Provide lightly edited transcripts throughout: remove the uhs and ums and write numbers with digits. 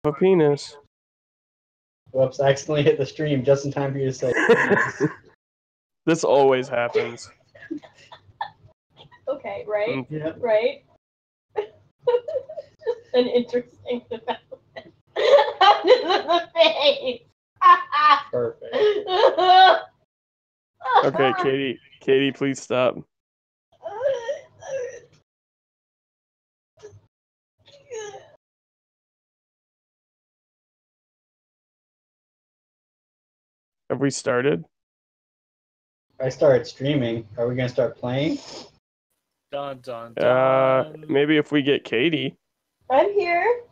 a penis. Whoops, I accidentally hit the stream just in time for you to say penis. This always happens. Okay, right? Yeah. Right? An interesting development. The face. Perfect. Okay, Katie, please stop. Have we started? I started streaming. Are we gonna start playing? Dun dun dun. Maybe if we get Katie I'm here.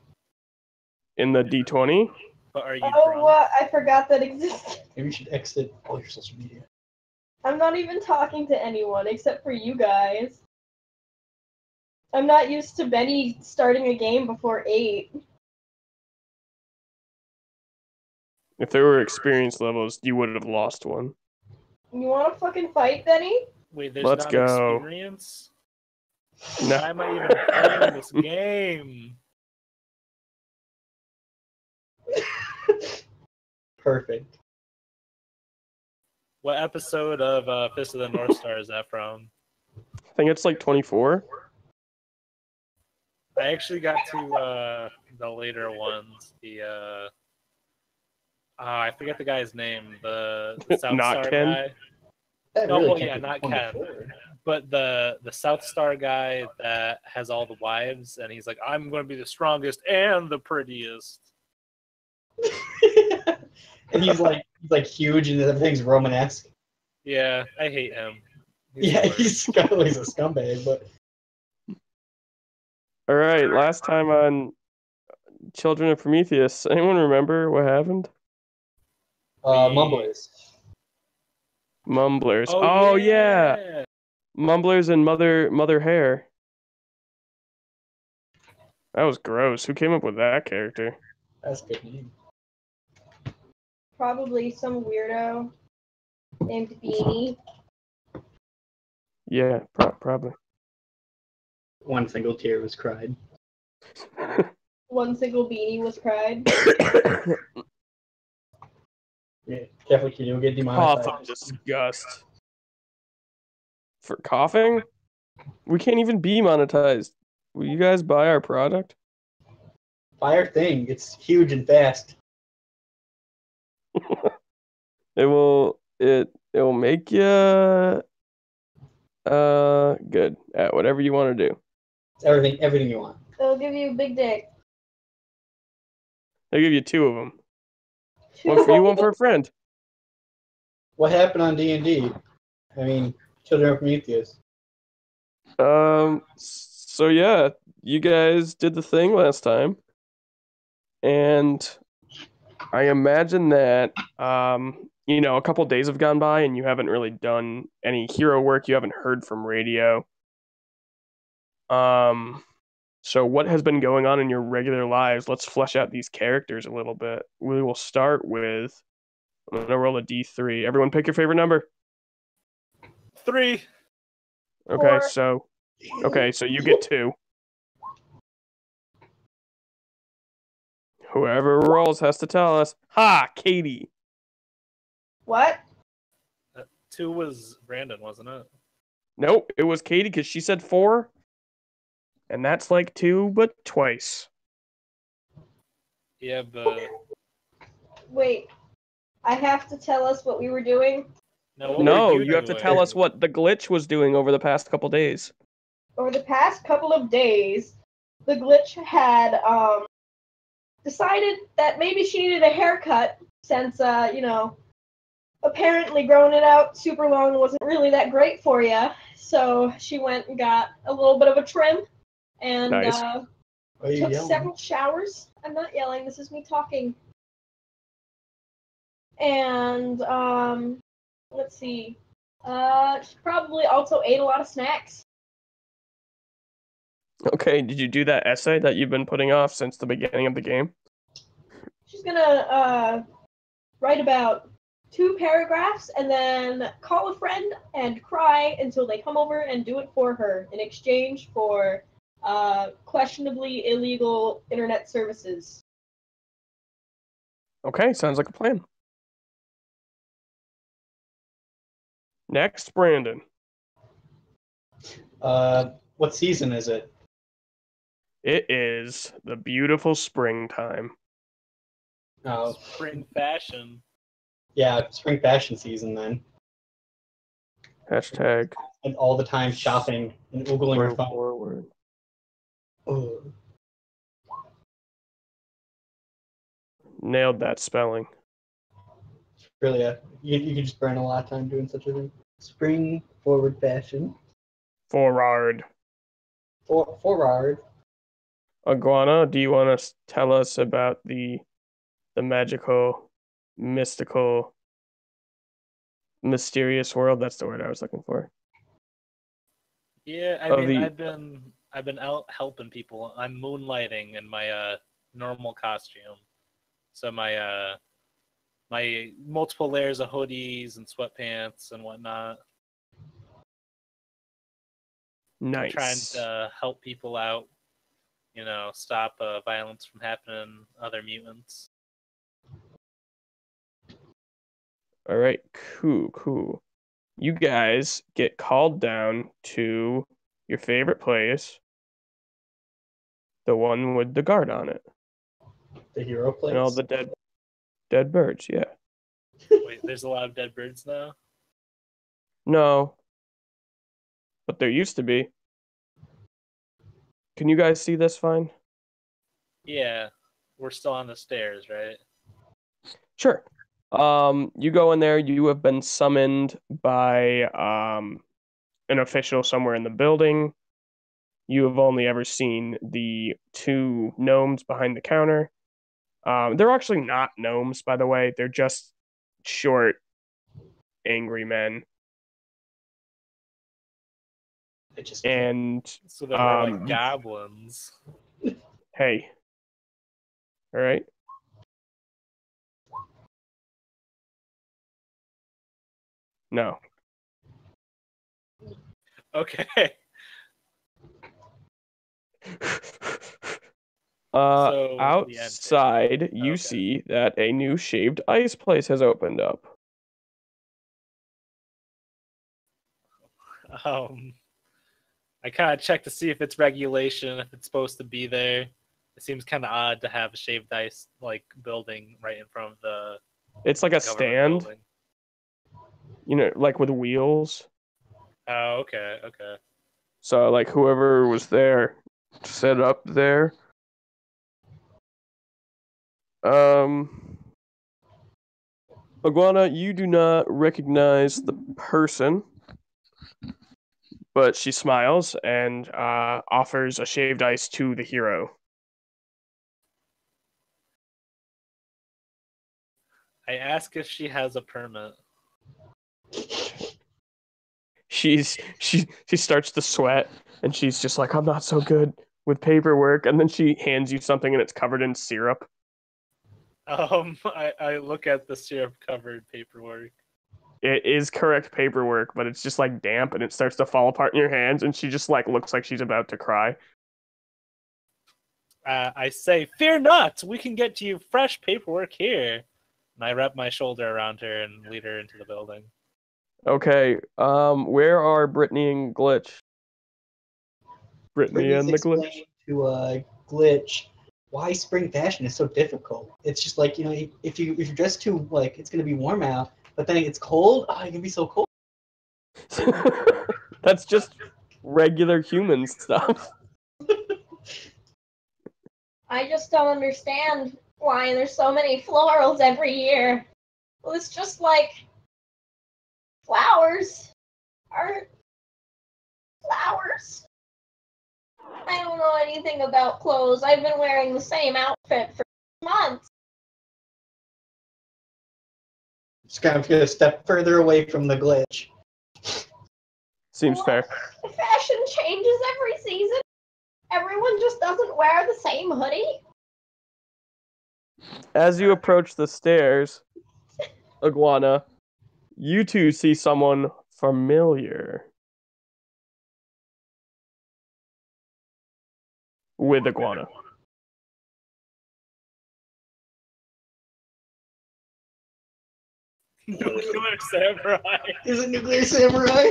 in the D20. But are you Oh, I forgot that existed. Maybe you should exit all your social media. I'm not even talking to anyone except for you guys. I'm not used to Benny starting a game before 8. If there were experience levels, you would have lost one. You wanna fucking fight, Benny? Wait, there's Let's not go. experience? No. Why am I even playing this game? Perfect. What episode of Fist of the North Star is that from? I think it's like 24. I actually got to the later ones. I forget the guy's name. The South Not Star Ken? guy. That No, really well, can't yeah, be not 24. Ken. But the South Star guy that has all the wives, and he's like, I'm going to be the strongest and the prettiest. And he's like huge and everything's Romanesque. Yeah, I hate him. Yeah, the worst. he's a scumbag, but All right, last time on Children of Prometheus, anyone remember what happened? Mumblers. Mumblers. Oh yeah. Mumblers and Mother Hair. That was gross. Who came up with that character? That's a good name. Probably some weirdo named Beanie. Yeah, probably. One single tear was cried. One single Beanie was cried. Yeah, careful, kid, you'll get demonetized. Cough of disgust. For coughing? We can't even be monetized. Will you guys buy our product? Buy our thing. It's huge and fast. It will make you good at whatever you want to do. It's everything you want. It'll give you a big dick. I'll give you 2 of them. One for you, one for a friend. What happened on D&D? I mean, Children of Prometheus. So yeah, you guys did the thing last time. And I imagine that a couple days have gone by and you haven't really done any hero work, you haven't heard from radio. So what has been going on in your regular lives? Let's flesh out these characters a little bit. We will start with, I'm going to roll a D3. Everyone pick your favorite number. 3. Okay, 4. so you get 2. Whoever rolls has to tell us. Ha, Katie. What? 2 was Brandon, wasn't it? Nope, it was Katie because she said 4. And that's like 2, but twice. Yeah, but... Wait. I have to tell us what we were doing? No, you have to tell us what the glitch was doing over the past couple days. Over the past couple of days, the glitch had decided that maybe she needed a haircut since, apparently growing it out super long wasn't really that great for you. So she went and got a little bit of a trim and Nice. took several showers. I'm not yelling, this is me talking. And, let's see. She probably also ate a lot of snacks. Okay, did you do that essay that you've been putting off since the beginning of the game? She's gonna write about 2 paragraphs and then call a friend and cry until they come over and do it for her in exchange for questionably illegal internet services. Okay, sounds like a plan. Next, Brandon. What season is it? It is the beautiful springtime. Oh, Spring fashion. yeah, spring fashion season then. Hashtag And all the time shopping and oogling your spring phone. forward. Oh. Nailed that spelling. Really, you could just burn a lot of time doing such a thing. Spring forward fashion. Forward. Forward. Iguana, do you want to tell us about the magical, mystical, mysterious world? That's the word I was looking for. Yeah, I Of mean, the I've been out helping people. I'm moonlighting in my normal costume. So my multiple layers of hoodies and sweatpants and whatnot. Trying nice. to help people out, stop violence from happening to other mutants. All right, cool. You guys get called down to your favorite place, the one with the guard on it, The hero place. and all the dead birds. Yeah. Wait, there's a lot of dead birds now? No, but there used to be. Can you guys see this fine? Yeah, we're still on the stairs, right? Sure. You go in there. You have been summoned by an official somewhere in the building. You have only ever seen the two gnomes behind the counter. They're actually not gnomes, by the way. They're just short, angry men. They just And So they're more like goblins. hey, all right. No. Okay. So Outside, you Okay. see that a new shaved ice place has opened up. I kind of check to see if it's regulation, if it's supposed to be there. It seems kind of odd to have a shaved ice like building right in front of the It's like a government stand, building. like with wheels. Oh, okay. So like whoever was there set up there. Iguana, you do not recognize the person, but she smiles and offers a shaved ice to the hero. I ask if she has a permit. She starts to sweat and she's just like, I'm not so good with paperwork, and then she hands you something and it's covered in syrup. I look at the syrup covered paperwork. It is correct paperwork, but it's just like damp and it starts to fall apart in your hands, and she just like looks like she's about to cry. I say, "Fear not, we can get you fresh paperwork here." And I wrap my shoulder around her and lead her into the building. Okay, where are Brittany and Glitch? Brittany Brittany's and the Glitch. explaining to Glitch why spring fashion is so difficult. It's just like, if you dress too, like, it's gonna be warm out, but then it gets cold. Oh, it can be so cold. That's just regular human stuff. I just don't understand why there's so many florals every year. Well, it's just like flowers are flowers. I don't know anything about clothes. I've been wearing the same outfit for months. Just kind of gonna step further away from the Glitch. Seems fair. Fashion changes every season. Everyone just doesn't wear the same hoodie. As you approach the stairs, Iguana, you two see someone familiar with Iguana. Nuclear Samurai. Is it Nuclear Samurai?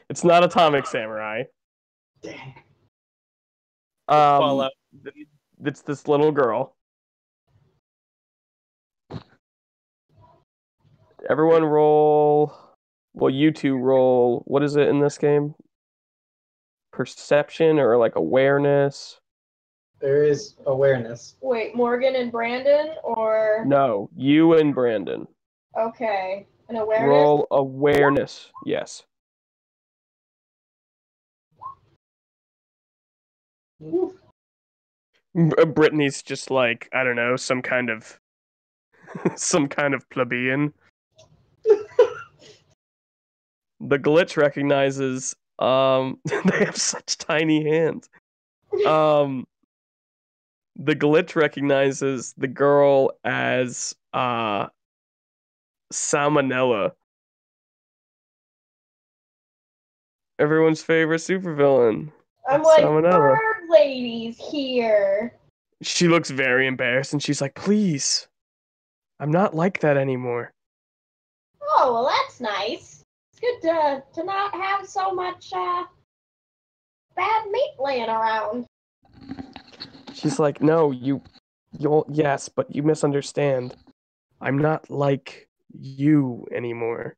It's not Atomic Samurai. Dang. Fallout. It's this little girl. Everyone roll. Well, you two roll. What is it in this game? Perception or like awareness? There is awareness. Wait, Morgan and Brandon, or No, you and Brandon. okay, an awareness. Roll awareness. Yes. Woo. Brittany's just like, I don't know, some kind of plebeian. The glitch recognizes they have such tiny hands. The glitch recognizes the girl as Salmonella. Everyone's favorite supervillain. I'm like, Salmonella. bird ladies here. She looks very embarrassed and she's like, please. I'm not like that anymore. Oh, well, that's nice. It's good to not have so much bad meat laying around. She's like, no, you'll yes, but you misunderstand. I'm not like you anymore.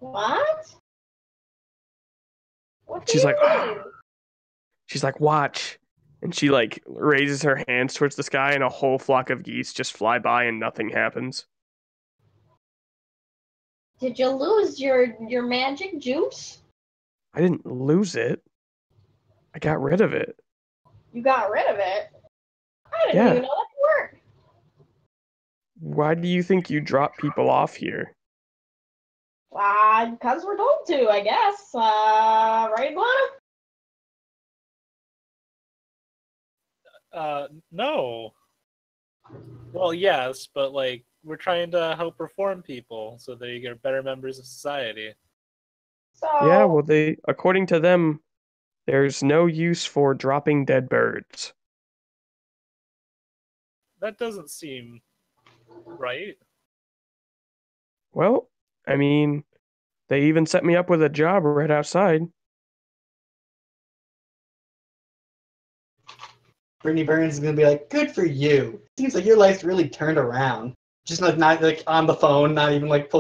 What? What do She's you like, mean? she's like, watch. And she like raises her hands towards the sky and a whole flock of geese just fly by and nothing happens. Did you lose your magic juice? I didn't lose it. I got rid of it. You got rid of it? I didn't Yeah. even know that worked. Why do you think you drop people off here? Because we're told to, I guess. Right, Lana? No. Well, yes, but like we're trying to help reform people so they get better members of society. So, Yeah, well, according to them, there's no use for dropping dead birds. That doesn't seem right. Well, I mean, they even set me up with a job right outside. Brittany Burns is gonna be like, good for you. Seems like your life's really turned around. Just like not like on the phone, not even like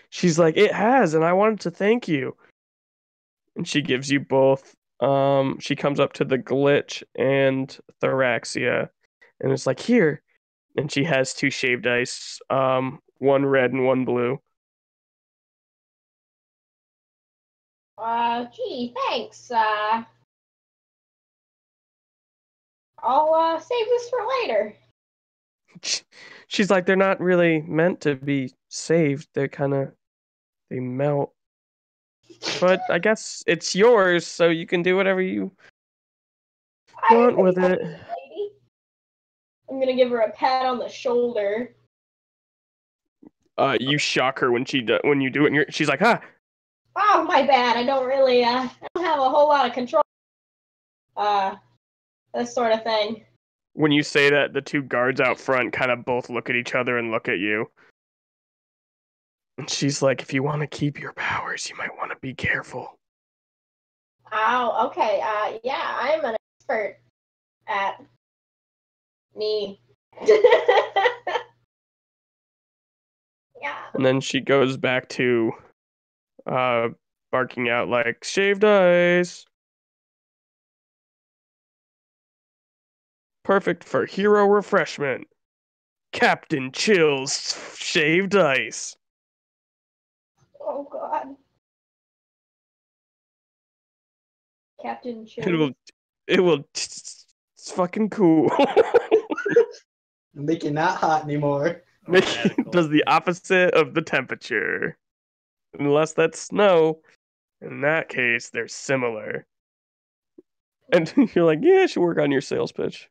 She's like, it has, and I wanted to thank you. And she gives you both. She comes up to the glitch and Thoraxia, and it's like, here. And she has two shaved ice, one red and one blue. gee, thanks. I'll save this for later. She's like, they're not really meant to be saved. They melt. But I guess it's yours, so you can do whatever you want with it. Lady. I'm gonna give her a pat on the shoulder. You shock her when when you do it. And she's like, "Huh." Oh, my bad. I don't really, I don't have a whole lot of control. This sort of thing. When you say that, the two guards out front kind of both look at each other and look at you. And she's like, if you want to keep your powers, you might want to be careful. Oh, okay. Yeah, I'm an expert at me. Yeah. And then she goes back to barking out like, shaved ice. Perfect for hero refreshment. Captain Chill's shaved ice. Oh, God. Captain Chill. It's fucking cool. make it not hot anymore. Does the opposite of the temperature. Unless that's snow. In that case, they're similar. And you're like, yeah, I should work on your sales pitch.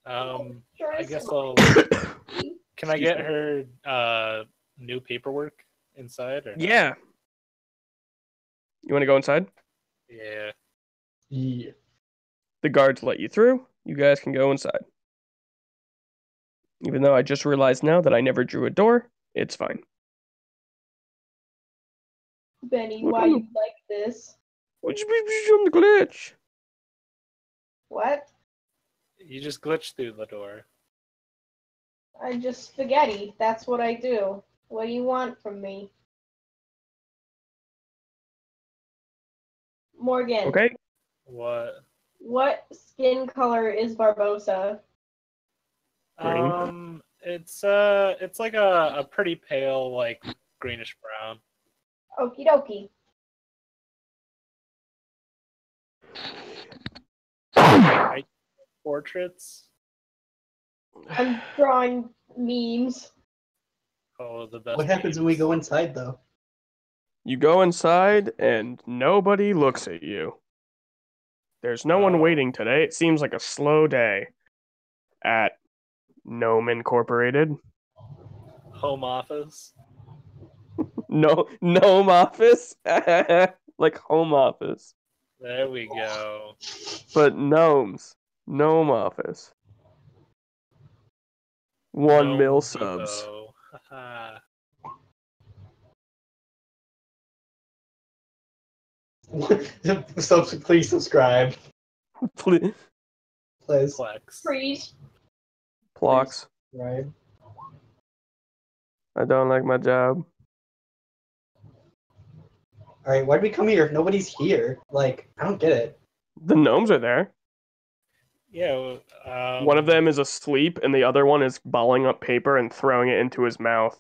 I guess I'll. Can I get her new paperwork inside? Or Yeah. You want to go inside? Yeah. Yeah. The guards let you through. You guys can go inside. Even though I just realized now that I never drew a door, it's fine. Benny, Look, why I'm- you like this? I'm the glitch. What? You just glitched through the door. I'm just spaghetti. That's what I do. What do you want from me? Morgan. Okay. What? What skin color is Barbosa? Green. It's like a pretty pale, like greenish brown. Okie dokie. Portraits. I'm drawing memes. Oh, the best. What happens when we memes. go inside, though? You go inside and nobody looks at you. There's no one Oh. waiting today. It seems like a slow day at Gnome Incorporated. Home office? No, Gnome Office? Like home office. There we go. But gnomes. Gnome Office. 1 Gnome mil subs. Depot. Haha. Please subscribe. Please. Please. Plex. Freeze. Plox. Right. I don't like my job. Alright, why'd we come here if nobody's here? Like, I don't get it. The gnomes are there. Yeah. One of them is asleep, and the other one is balling up paper and throwing it into his mouth.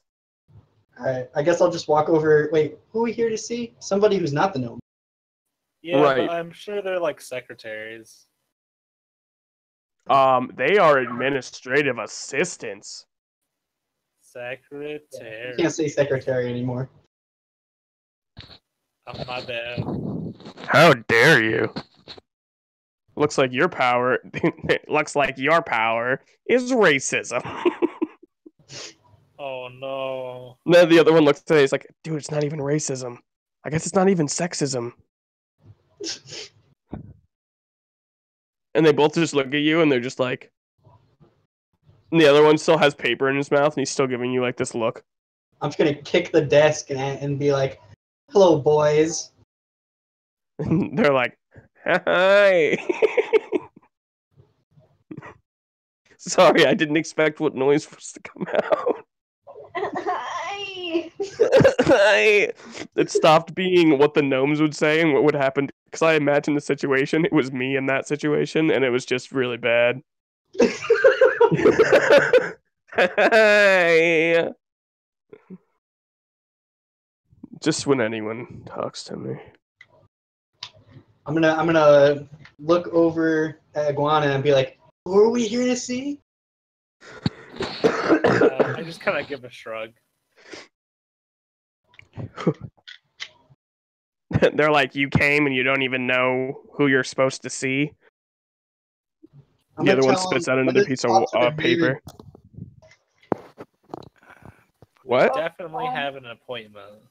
Alright, I guess I'll just walk over. Wait, who are we here to see? Somebody who's not the gnome. Yeah, Right. but I'm sure they're like secretaries. They are administrative assistants. Secretary. You can't say secretary anymore. Oh, my bad. How dare you? Looks like your power. Looks like your power is racism. Oh no. Then the other one looks at it. He's like, "Dude, it's not even racism. I guess it's not even sexism." And they both just look at you, and they're just like. And the other one still has paper in his mouth, and he's still giving you like this look. I'm just gonna kick the desk and be like, hello, boys. And they're like, "Hi." Sorry, I didn't expect what noise was to come out. Hi. It stopped being what the gnomes would say and what would happen because I imagined the situation. It was me in that situation, and it was just really bad. Hey. Just when anyone talks to me. I'm gonna look over at Iguana and be like, who are we here to see? I just kind of give a shrug. They're like, you came and you don't even know who you're supposed to see. I'm The gonna other one tell spits him, out another "Let us piece of talk to the paper. We What? definitely have an appointment.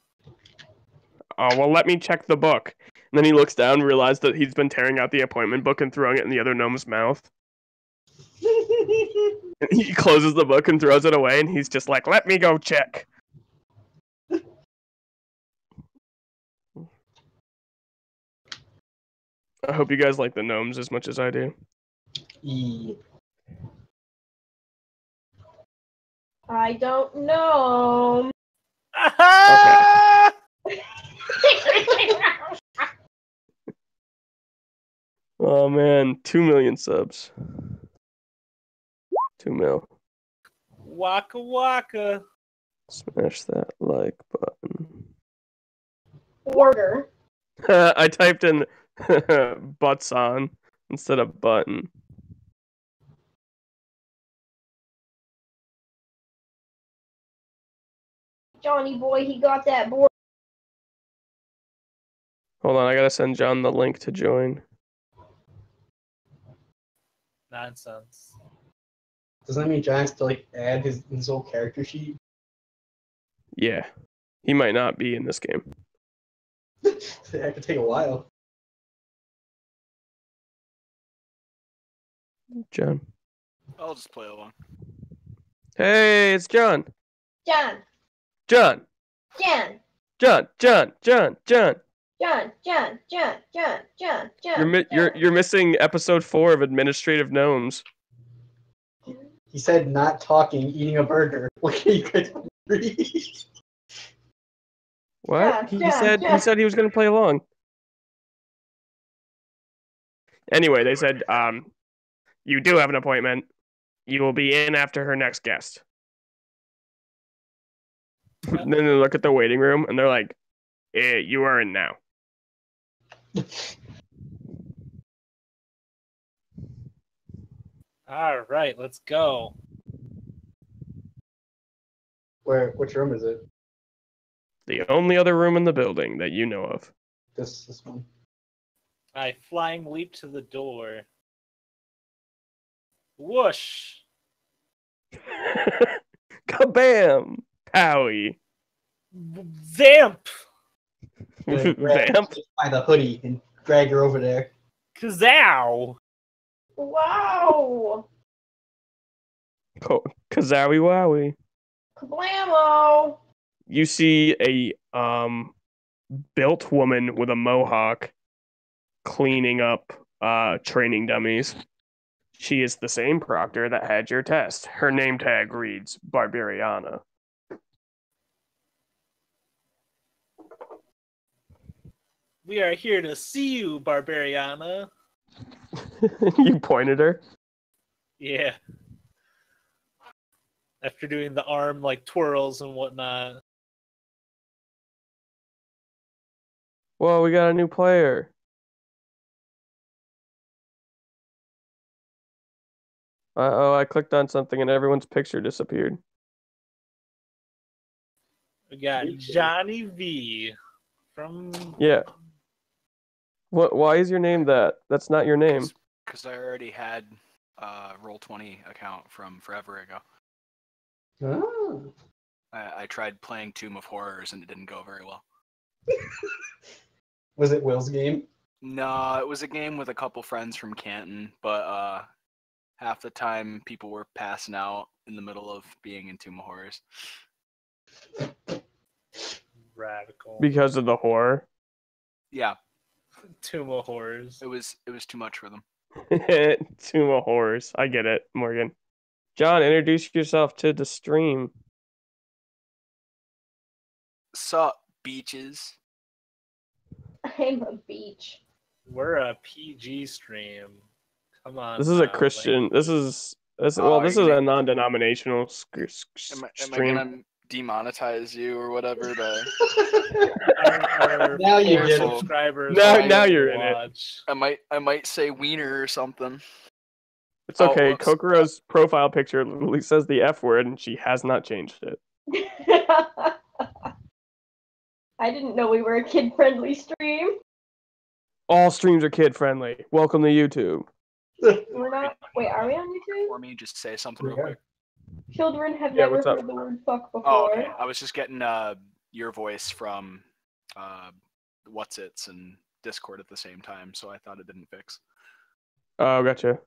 Oh, well, let me check the book. And then he looks down and realizes that he's been tearing out the appointment book and throwing it in the other gnome's mouth. And he closes the book and throws it away, and he's just like, let me go check. I hope you guys like the gnomes as much as I do. Yeah. I don't know. Oh, man. 2 million subs. 2 mil. Waka waka. Smash that like button. Order. I typed in butts on instead of button. Johnny boy, he got that board. Hold on, I gotta send John the link to join. Nonsense. Doesn't that mean John has to like add his whole character sheet? Yeah. He might not be in this game. That could take a while. John. I'll just play along. Hey, it's John. John. John. John. John. John. John. John. John. John. John. John. John. John. You're missing episode 4 of Administrative Gnomes. He said not talking, eating a burger. What are you guys read? What? John, He said he was going to play along. Anyway, they said, you do have an appointment. You will be in after her next guest. Then they look at the waiting room and they're like, you are in now. All right, let's go. Which room is it? The only other room in the building that you know of. This one. I flying leap to the door. Whoosh! Kabam! Powie! Vamp! Vamp? By the hoodie and drag her over there. Kazow! Wow. Kazowie wowie. Kablamo. You see a built woman with a mohawk cleaning up training dummies. She is the same proctor that had your test. Her name tag reads Barbariana. We are here to see you, Barbariana. You pointed her. Yeah. After doing the arm like twirls and whatnot. Whoa, we got a new player. Uh-oh, I clicked on something and everyone's picture disappeared. We got Johnny V from... Yeah. Why is your name that? That's not your name. Because I already had a Roll20 account from forever ago. Oh. I tried playing Tomb of Horrors and it didn't go very well. Was it Will's game? No, it was a game with a couple friends from Canton, but half the time people were passing out in the middle of being in Tomb of Horrors. Radical. Because of the horror. Yeah, Tomb of Horrors. it was too much for them. Tomb of Horrors. I get it, Morgan. John, introduce yourself to the stream. Sup, beaches? I'm a beach. We're a PG stream. Come on. This is a now, Christian. like- This is Oh, a non-denominational Am I stream. gonna demonetize you or whatever? Our Now you poor get it. subscribers Now will you're in it. watch. I might say wiener or something. It's okay. whoops. Kokoro's profile picture literally says the F word, and she has not changed it. I didn't know we were a kid-friendly stream. All streams are kid-friendly. Welcome to YouTube. We're not. Wait, are we on YouTube? For me, just say something real Yeah. quick. Children have Yeah, never what's up? heard the word fuck before. Oh, okay. I was just getting your voice from What's It's and Discord at the same time, so I thought it didn't fix. Oh, gotcha.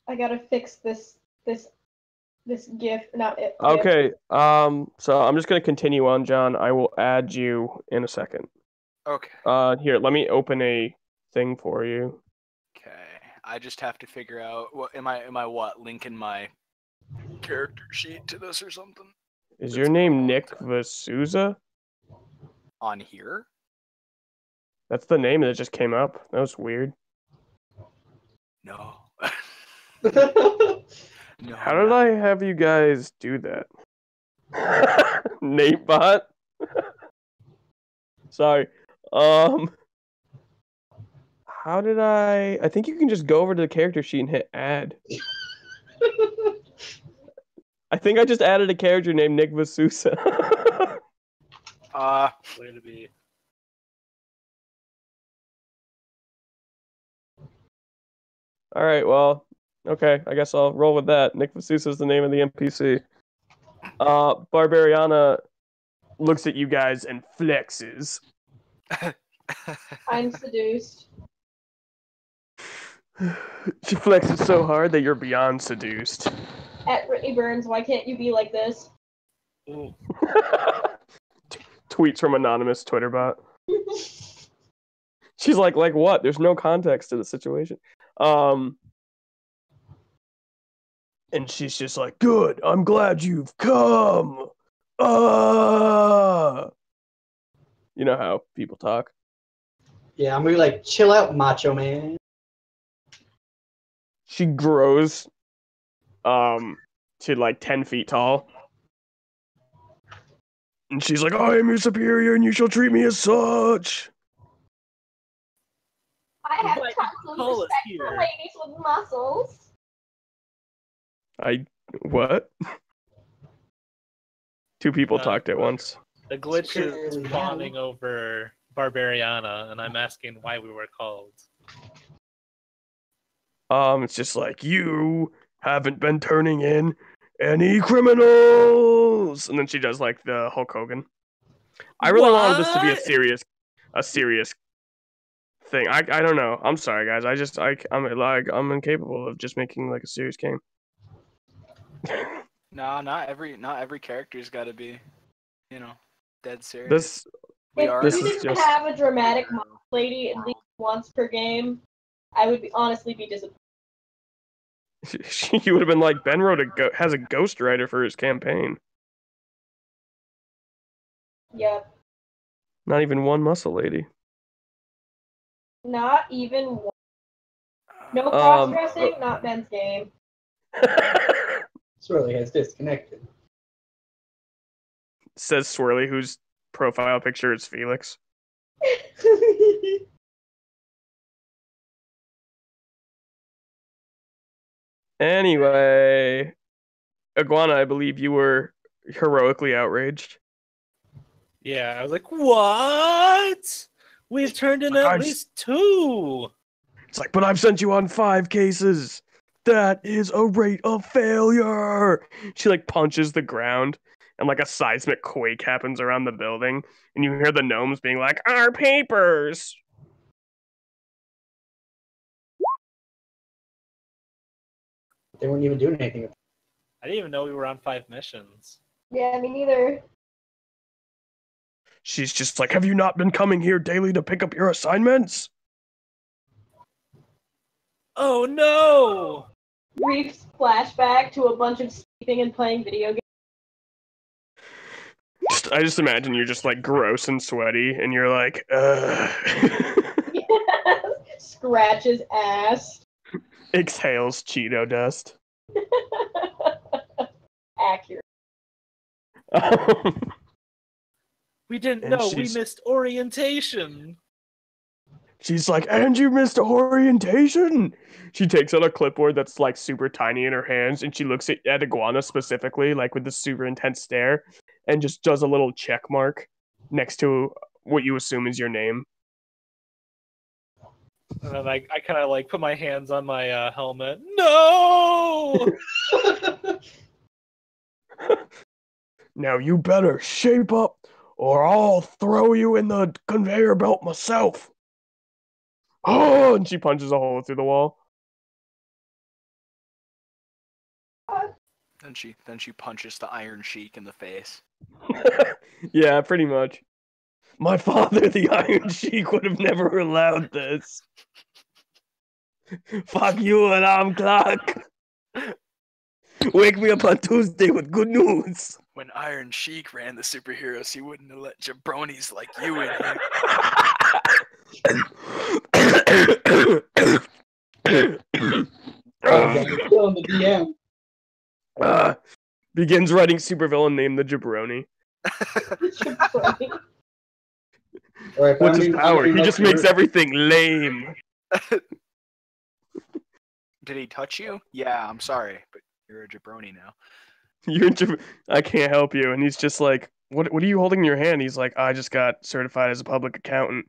I gotta fix this GIF. Not it. Okay. So I'm just gonna continue on, John. I will add you in a second. Okay. Here, let me open a thing for you. Okay. I just have to figure out what am I what linking my character sheet to this or something Is It's your been a name long Nick time. Vasuza? on here. That's the name that just came up. That was weird. No. No. How did I have you guys do that? Natebot? Sorry. How did I think you can just go over to the character sheet and hit add. I think I just added a character named Nick Vasusa. Way to be. Alright, well, okay, I guess I'll roll with that. Nick Vasusa is the name of the NPC. Barbariana looks at you guys and flexes. I'm seduced. She flexes so hard that you're beyond seduced. At Brittany Burns, why can't you be like this? Ooh. Tweets from anonymous Twitter bot. She's like what? There's no context to the situation. And she's just like, good, I'm glad you've come. You know how people talk. Yeah, I'm gonna be like, chill out, macho man. She grows to like 10 feet tall. And she's like, I am your superior and you shall treat me as such. I have Why did tons you of call us respect for here? ladies with muscles. What? Two people talked at once. The glitch is Superiorly fawning over Barbariana, and I'm asking why we were called. It's just like, you haven't been turning in any criminals. And then she does like the Hulk Hogan. I really wanted this to be a serious thing. I don't know. I'm sorry, guys. I'm incapable of just making like a serious game. No, not every character's got to be, dead serious. This We If are. this you is didn't just- have a dramatic muscle lady at least once per game, I would honestly be disappointed. you would have been like, Ben has a ghostwriter for his campaign. Yep. Not even one muscle lady. Not even one. No Um, cross-dressing, not Ben's game. Swirly has disconnected. Says Swirly, whose profile picture is Felix. Anyway, Iguana, I believe you were heroically outraged. Yeah, I was like, what? We've turned in at least 2. It's like, but I've sent you on 5 cases. That is a rate of failure. She like punches the ground, and like a seismic quake happens around the building, and you hear the gnomes being like, our papers. They weren't even doing anything. I didn't even know we were on 5 missions. Yeah, me neither. She's just like, have you not been coming here daily to pick up your assignments? Oh no! Brief flashback to a bunch of sleeping and playing video games. I just imagine you're just like gross and sweaty, and you're like, Scratches ass. exhales Cheeto dust. Accurate. We didn't And know. We she's- missed orientation. She's like, and you missed orientation? She takes out a clipboard that's like super tiny in her hands, and she looks at Iguana specifically, like with this super intense stare, and just does a little check mark next to what you assume is your name. And then I kind of like put my hands on my helmet. No! Now you better shape up, or I'll throw you in the conveyor belt myself. Oh, and she punches a hole through the wall. Then she punches the Iron Sheik in the face. Yeah, pretty much. My father, the Iron Sheik, would have never allowed this. Fuck you, alarm clock. Wake me up on Tuesday with good news. When Iron Sheik ran the superheroes, he wouldn't have let jabronis like you in here. Still in the DM. Begins writing supervillain named the Jabroni. All right, What's his power? He just makes everything lame. Did he touch you? Yeah, I'm sorry, but you're a jabroni now. I can't help you. And he's just like, what are you holding in your hand? He's like, I just got certified as a public accountant.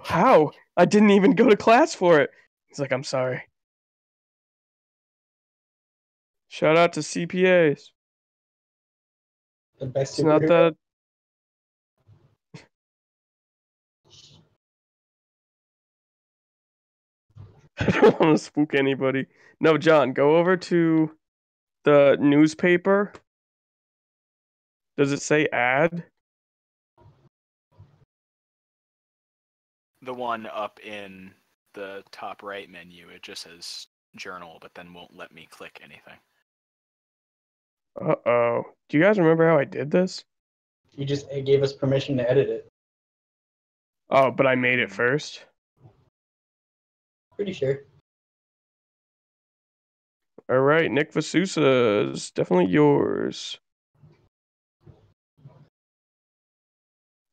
How? I didn't even go to class for it. He's like, I'm sorry. Shout out to CPAs. The best It's not superhero. that. I don't want to spook anybody. No, John, go over to the newspaper. Does it say ad? The one up in the top right menu, it just says journal, but then won't let me click anything. Uh-oh. Do you guys remember how I did this? It gave us permission to edit it. Oh, but I made it first. Pretty sure. All right, Nick Vasusa is definitely yours.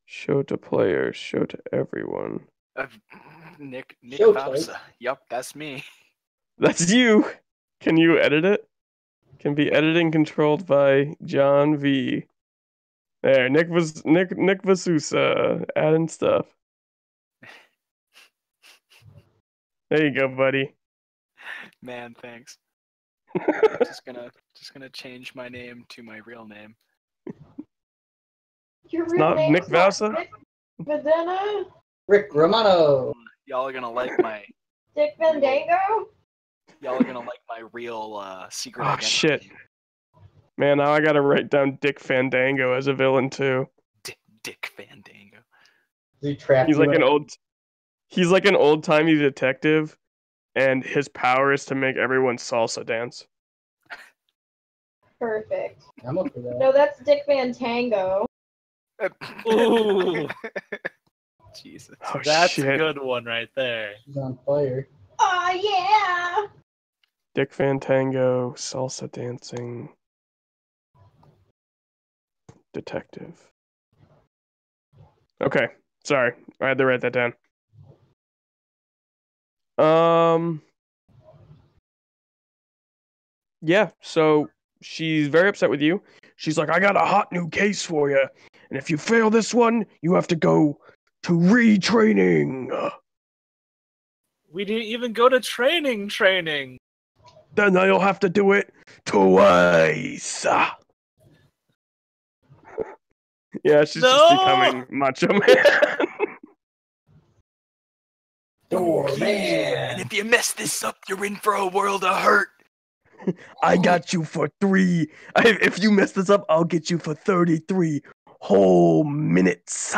Show to players, show to everyone. Nick Show Fausa. Yup, that's me. That's you. Can you edit it? Can be edited and controlled by John V. There, Nick Vasusa adding stuff. There you go, buddy. Man, thanks. just gonna change my name to my real name. Your It's real not name's Nick Vasa? Rick Vadena? Rick Romano. Y'all are gonna like my Dick Fandango? y'all are gonna like my real secret Oh, identity. shit. Man, now I gotta write down Dick Fandango as a villain too. Dick Fandango. He trapped He's you like in an old-timey detective, and his power is to make everyone salsa dance. Perfect. I'm up for that. No, that's Dick Van Tango. Ooh, Jesus. Oh, that's shit. a good one right there. He's on fire. Oh, yeah! Dick Fandango, salsa dancing, detective. Okay, sorry. I had to write that down. Yeah, so she's very upset with you. She's like, I got a hot new case for you. And if you fail this one, you have to go to retraining. We didn't even go to training. Then you'll have to do it twice. Yeah, she's just No! becoming Macho Man. And if you mess this up, you're in for a world of hurt. I got you for 3. If you mess this up, I'll get you for 33 whole minutes.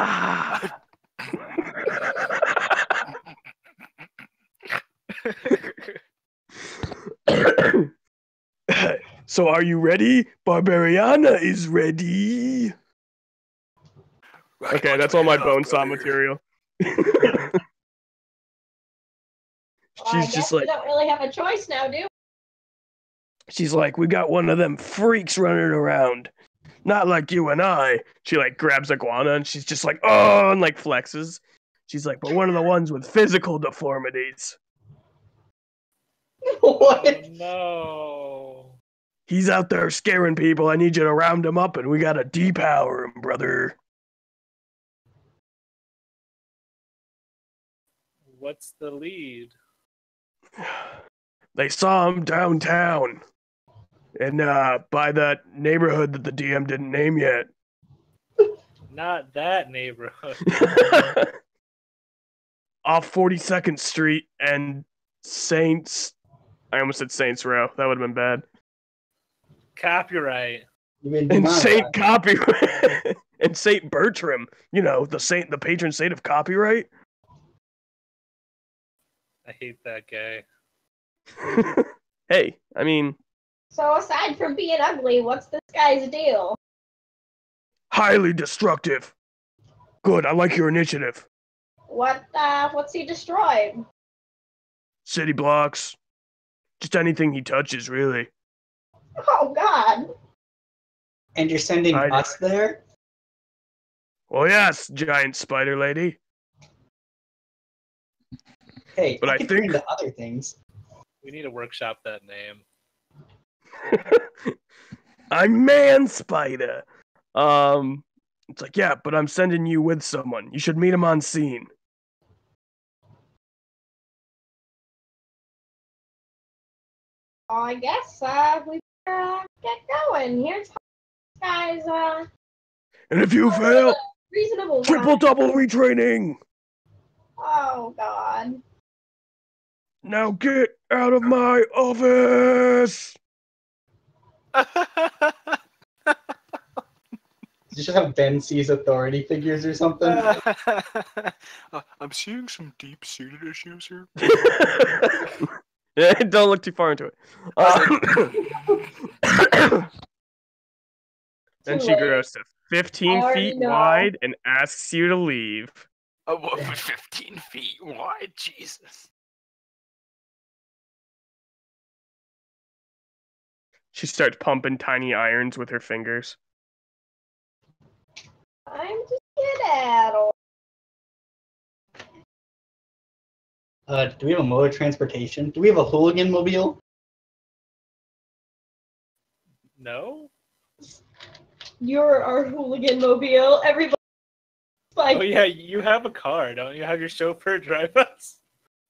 So are you ready? Barbariana is ready. Okay, that's all my bone saw material. I She's guess just we like, don't really have a choice now, do we? she's like, we got one of them freaks running around. Not like you and I. She like grabs Iguana and she's just like, oh, and like flexes. She's like, but one of the ones with physical deformities. What? Oh, no. He's out there scaring people. I need you to round him up and we gotta depower him, brother. What's the lead? They saw him downtown. And by that neighborhood that the DM didn't name yet. Not that neighborhood. Off 42nd Street and Saints. I almost said Saints Row. That would have been bad. Copyright. And Saint Copyright. And Saint Bertram. You know, the patron saint of copyright. I hate that guy. Hey, I mean, So aside from being ugly, what's this guy's deal? highly destructive. Good, I like your initiative. What's he destroyed? City blocks. Just anything he touches, really. Oh, God. And you're sending us there? Well, yes, giant spider lady. Hey, But I can think- turn into other things. We need to workshop that name. I'm Man Spider. It's like, yeah, but I'm sending you with someone. You should meet him on scene. I guess we better get going. Here's guys. And if you fail, Reasonable. triple double retraining. Oh God. Now get out of my office! You should have Ben sees authority figures or something. I'm seeing some deep-seated issues here. Yeah, don't look too far into it. Then Too she late. grows to 15 I already feet know. wide and asks you to leave. Oh, what, 15 feet wide? Jesus. She starts pumping tiny irons with her fingers. I'm just skedaddle. Do we have a mode of transportation? Do we have a hooligan mobile? No? You're our hooligan mobile. Everybody like Oh yeah, you have a car, don't you? Have your chauffeur drive us?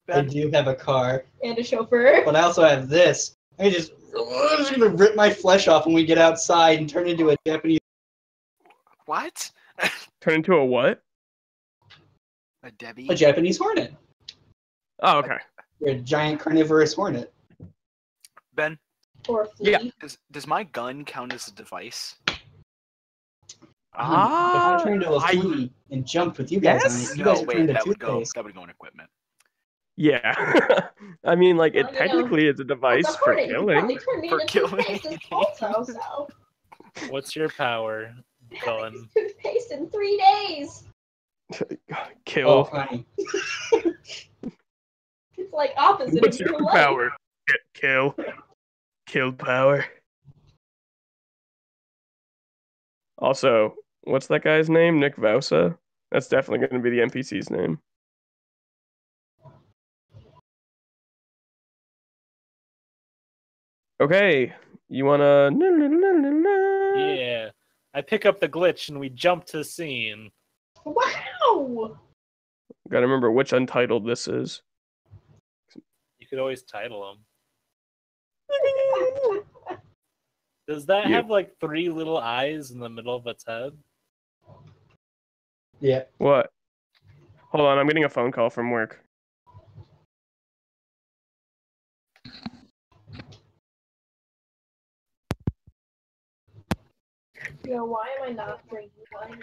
I do have a car, and a chauffeur. but I also have this. I'm just gonna rip my flesh off when we get outside and turn into a Japanese. What? Turn into a what? A Debbie? A Japanese hornet. Oh, okay. You're a giant carnivorous hornet. Ben, Or a flea. Yeah. does my gun count as a device? If I turned into a I- flea and jumped with you guys on Yes? it, you No, guys would turn wait, into that would toothpaste. go in equipment. Yeah. I mean, like, Well, it you know, technically is a As device a for hornet, you could probably killing. turn me For into killing. toothpaste also, so. What's your power, gun? Toothpaste in 3 days. Oh, Kill. honey. It's like opposite What's of your your power? Kill. Kill power. Also, what's that guy's name? Nick Vausa? That's definitely going to be the NPC's name. Okay, you wanna? Yeah. I pick up the glitch and we jump to the scene. Wow! Gotta remember which Untitled this is. You could always title them. Does that You. have like 3 little eyes in the middle of its head? Yeah. What? Hold on, I'm getting a phone call from work. Yo, why am I not drinking wine?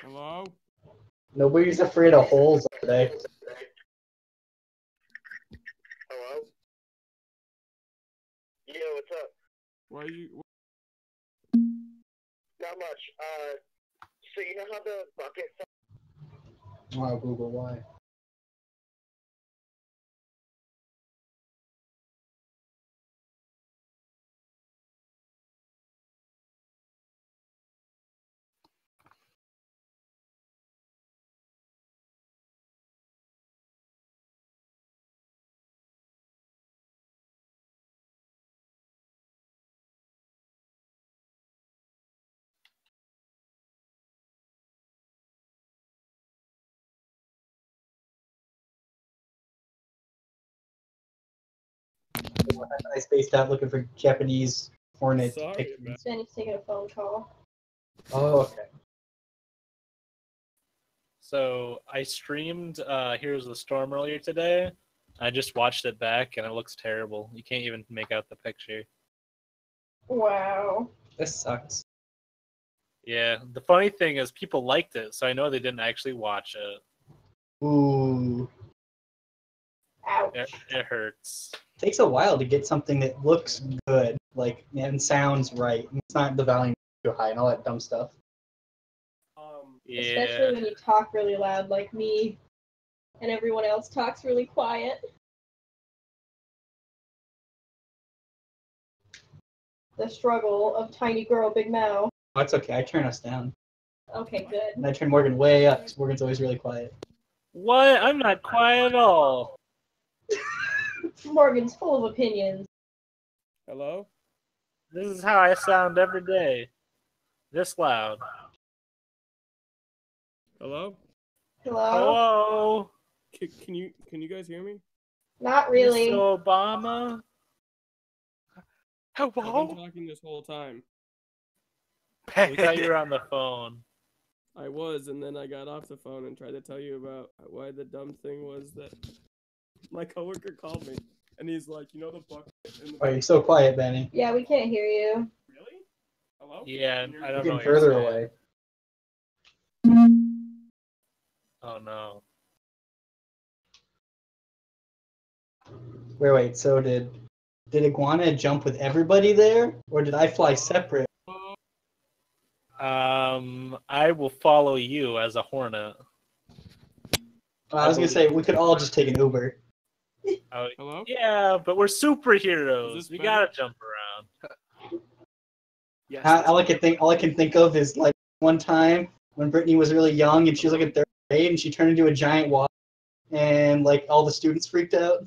Hello? Nobody's afraid of holes today. Hello? Yeah, what's up? Why you? Not much. So you know how the bucket Wow, Google, why? I spaced out looking for Japanese hornet Sorry, pictures. Jenny's taking a phone call. Oh, okay. So I streamed Heroes of the Storm earlier today. I just watched it back and it looks terrible. You can't even make out the picture. Wow. This sucks. Yeah, the funny thing is people liked it, so I know they didn't actually watch it. Ooh. Ouch. It hurts. Takes a while to get something that looks good, like, and sounds right. It's not the volume too high and all that dumb stuff. Yeah. Especially when you talk really loud like me and everyone else talks really quiet. The struggle of tiny girl, big mouth. Oh, it's okay. I turn us down. Okay, good. And I turn Morgan way up because Morgan's always really quiet. What? I'm not quiet at all. Morgan's full of opinions. Hello? This is how I sound every day. This loud. Hello? Hello? Hello? Can you guys hear me? Not really. Mr. Obama? I've been Hello? talking this whole time. We thought you were on the phone. I was, and then I got off the phone and tried to tell you about why the dumb thing was that My coworker called me, and he's like, you know the bucket in the... Why are you so quiet, Benny? Yeah, we can't hear you. Really? Hello? Yeah, Can you hear I me? don't You're know getting what you're further saying. away. Oh no. Wait. So did Iguana jump with everybody there, or did I fly separate? I will follow you as a hornet. I was gonna say we could all just take an Uber. Oh, Hello? yeah, but we're Is superheroes. this We better? gotta jump around. Yes. All I can think of is like one time when Brittany was really young and she was like in third grade and she turned into a giant wasp and like all the students freaked out.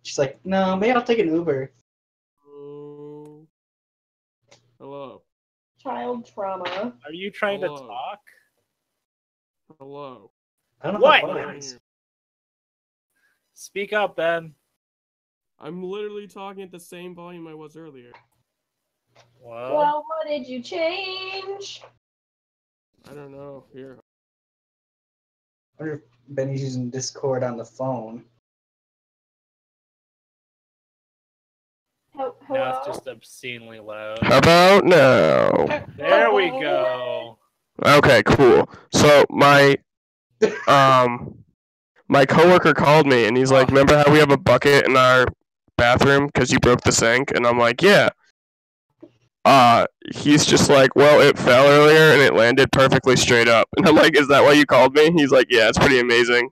She's like, no, maybe I'll take an Uber. Oh. Hello? Child trauma. Are you trying to Hello. talk? Hello? I don't know What? how far Hello? it is. Speak up, Ben. I'm literally talking at the same volume I was earlier. Well, what did you change? I don't know. Here. I wonder if Benny's using Discord on the phone. Now Hello? it's just obscenely loud. How about now? There we go. Okay, cool. So my coworker called me and he's like, "Remember how we have a bucket in our bathroom because you broke the sink?" And I'm like, "Yeah." He's just like, "Well, it fell earlier and it landed perfectly straight up." And I'm like, "Is that why you called me?" He's like, "Yeah, it's pretty amazing."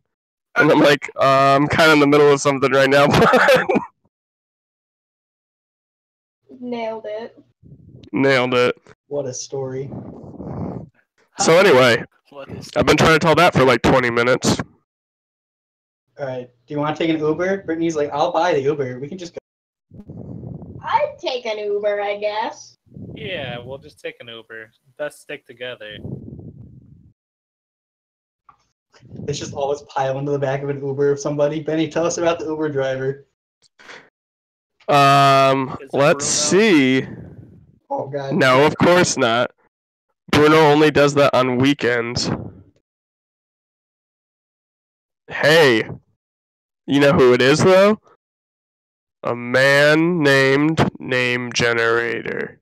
And I'm like, "I'm kind of in the middle of something right now." Nailed it. Nailed it. What a story. So anyway, What is I've been trying to tell that for like 20 minutes. Alright, do you want to take an Uber? Brittany's like, I'll buy the Uber. We can just go. I'd take an Uber, I guess. Yeah, we'll just take an Uber. Best stick together. It's just always pile into the back of an Uber of somebody. Benny, tell us about the Uber driver. Is it Let's Bruno? see. Oh god. No, of course not. Bruno only does that on weekends. Hey, you know who it is though? A man named Name Generator.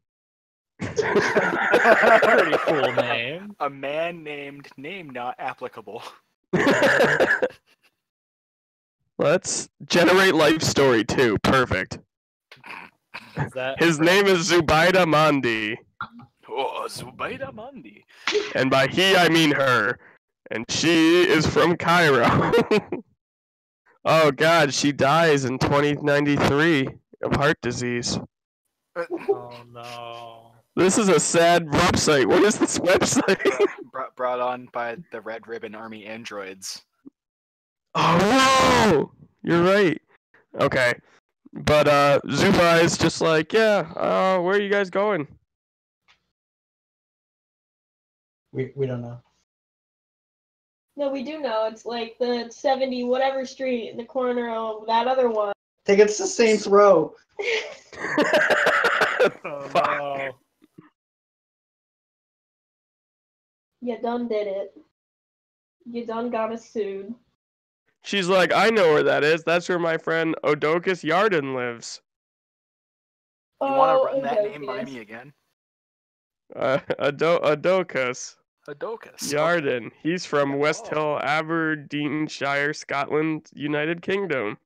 Pretty cool name. a man named name not applicable? Let's generate life story too. Perfect. Is that His name is Zubaida Mandi. Oh, Zubaida Mandi. And by he, I mean her. And she is from Cairo. Oh god, she dies in 2093 of heart disease. Oh no. This is a sad website. What is this website? Brought on by the Red Ribbon Army androids. Oh, whoa! You're right. Okay. But Zuba is just like, yeah, where are you guys going? We don't know. No, we do know. It's like the 70 whatever street in the corner of that other one. I think it's the Saints Row. Oh Fuck. no. You done did it. You done got us sued. She's like, I know where that is. That's where my friend Odokus Yarden lives. You want to run that name by me again? Odokus Adokus. Yarden. He's from West Oh. Hill, Aberdeenshire, Scotland, United Kingdom.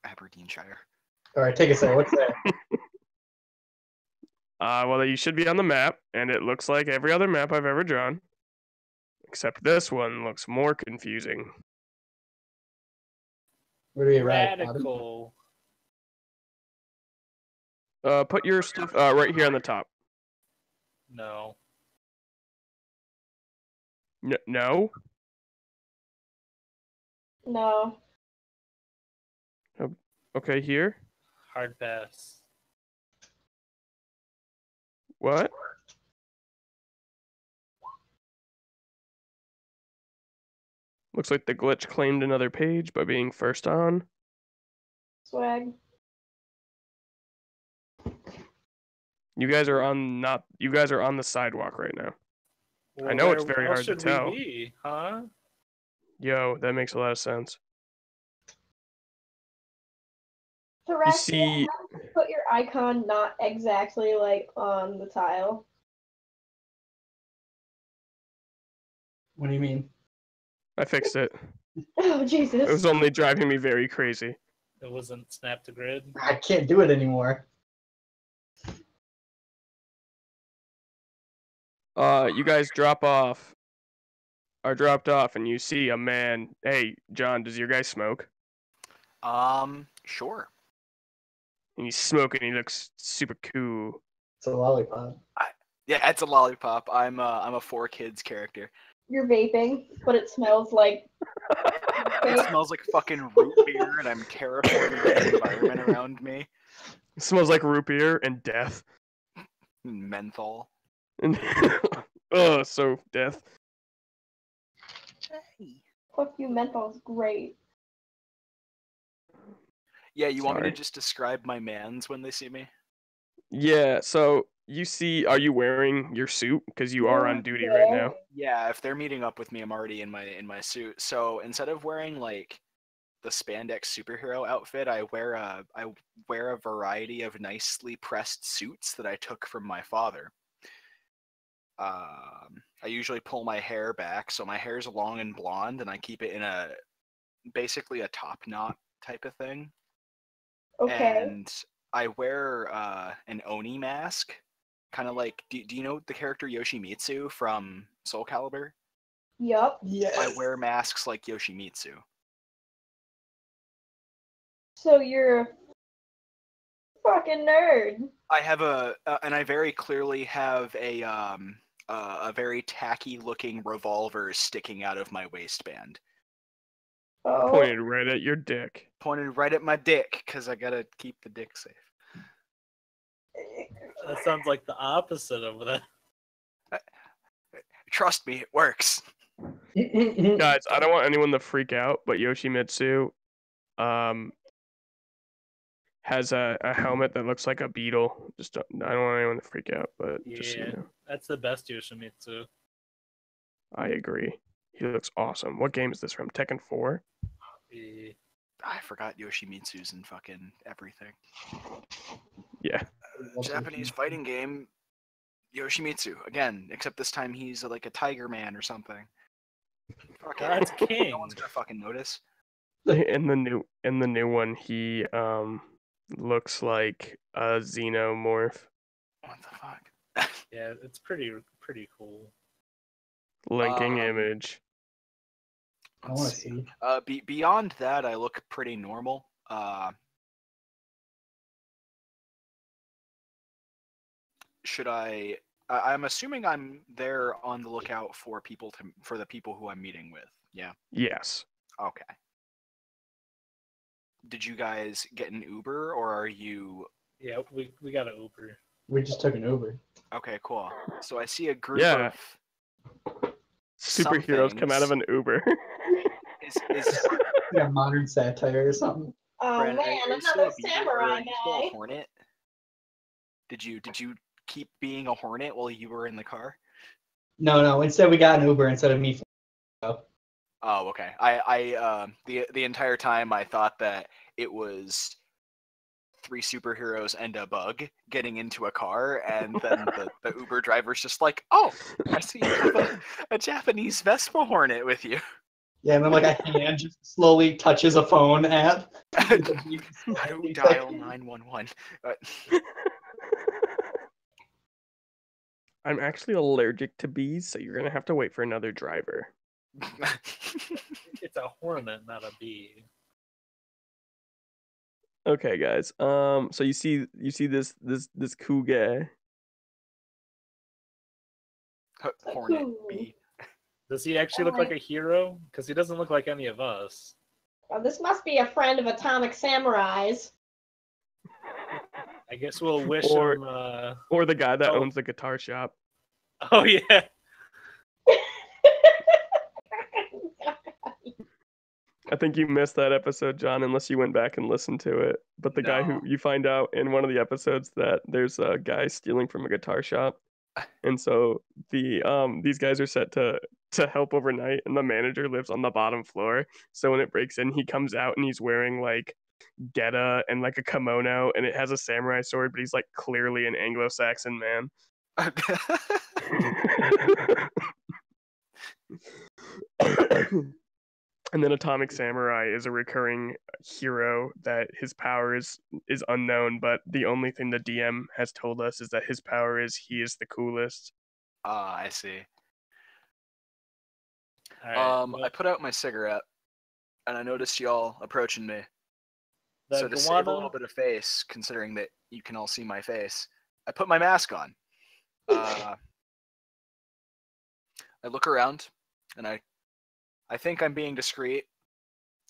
Aberdeenshire. Alright, take a second. What's that? Well, you should be on the map, and it looks like every other map I've ever drawn. Except this one looks more confusing. Where do we arrive? Radical. Put your stuff right here on the top. No. No? No. Okay, here? Hard pass. What? Looks like the glitch claimed another page by being first on. Swag. You guys are on the sidewalk right now. I know it's very hard to tell. We be, huh? Yo, that makes a lot of sense. Terrestrial, see, put your icon not exactly like on the tile. What do you mean? I fixed it. Oh It Jesus! was only driving me very crazy. It wasn't snap to grid. I can't do it anymore. You guys are dropped off, and you see a man. Hey, John, does your guy smoke? Sure. And he's smoking. He looks super cool. It's a lollipop. Yeah, it's a lollipop. I'm a 4Kids character. You're vaping, but it smells like. It smells like fucking root beer, and I'm terraforming the environment around me. It smells like root beer and death. Menthol. And oh, so death. Fuck you, menthol's great. Yeah, you want me Sorry. to just describe my mans when they see me? Yeah. So you see, are you wearing your suit? Because you are on duty right now. Yeah, if they're meeting up with me, I'm already in my suit. So instead of wearing like the spandex superhero outfit, I wear a variety of nicely pressed suits that I took from my father. I usually pull my hair back, so my hair's long and blonde, and I keep it in basically a top knot type of thing. Okay. And I wear an Oni mask, kind of like. Do you know the character Yoshimitsu from Soul Calibur? Yup. Yes. I wear masks like Yoshimitsu. So you're a fucking nerd. I have and I very clearly have a very tacky looking revolver sticking out of my waistband. Oh. Pointed right at your dick. Pointed right at my dick, because I gotta keep the dick safe. That sounds like the opposite of that. Trust me, it works. Guys, I don't want anyone to freak out, but Yoshimitsu has a helmet that looks like a beetle. I don't want anyone to freak out, but just so you know. That's the best Yoshimitsu. I agree. He looks awesome. What game is this from? Tekken 4? Yeah. I forgot Yoshimitsu's in fucking everything. Yeah. Japanese fighting game, Yoshimitsu again, except this time he's like a tiger man or something. Fuck it. That's king. No one's gonna fucking notice. In the new one, he looks like a xenomorph. What the fuck? Yeah, it's pretty cool. Linking image. I want to see. Beyond that, I look pretty normal. Should I'm assuming I'm there on the lookout for the people who I'm meeting with. Yeah. Yes. Okay. Did you guys get an Uber, or are you? Yeah, we got an Uber. We just took an Uber. Okay, cool. So I see a group Yeah. of Superheroes come out of an Uber. is Yeah, modern satire or something. Oh Brandon, man, are you still another a beaver, or samurai are you still a guy. hornet? Did you keep being a hornet while you were in the car? No. Instead, we got an Uber instead of me. Oh, okay. The entire time I thought that it was 3 superheroes and a bug getting into a car, and then the Uber driver's just like, "Oh, I see you have a Japanese Vespa Hornet with you." Yeah, and then like a hand just slowly touches a phone app. How do dial 911? I'm actually allergic to bees, so you're gonna have to wait for another driver. It's a hornet, not a bee. Okay, guys. So you see this cool guy. Hornet Ooh. bee. Does he actually look like a hero? Because he doesn't look like any of us. Oh, this must be a friend of Atomic Samurais. I guess we'll wish Or- him. Or the guy that Oh. owns the guitar shop. Oh yeah. I think you missed that episode, John, unless you went back and listened to it. But the guy who No. you find out in one of the episodes that there's a guy stealing from a guitar shop, and so these guys are set to help overnight, and the manager lives on the bottom floor. So when it breaks in, he comes out and he's wearing like geta and like a kimono, and it has a samurai sword, but he's like clearly an Anglo-Saxon man. And then Atomic Samurai is a recurring hero that his power is unknown, but the only thing the DM has told us is that his power is he is the coolest. Ah, I see. All right. I put out my cigarette, and I noticed y'all approaching me. The So to save a iguana- little bit of face, considering that you can all see my face, I put my mask on. I look around, and I think I'm being discreet,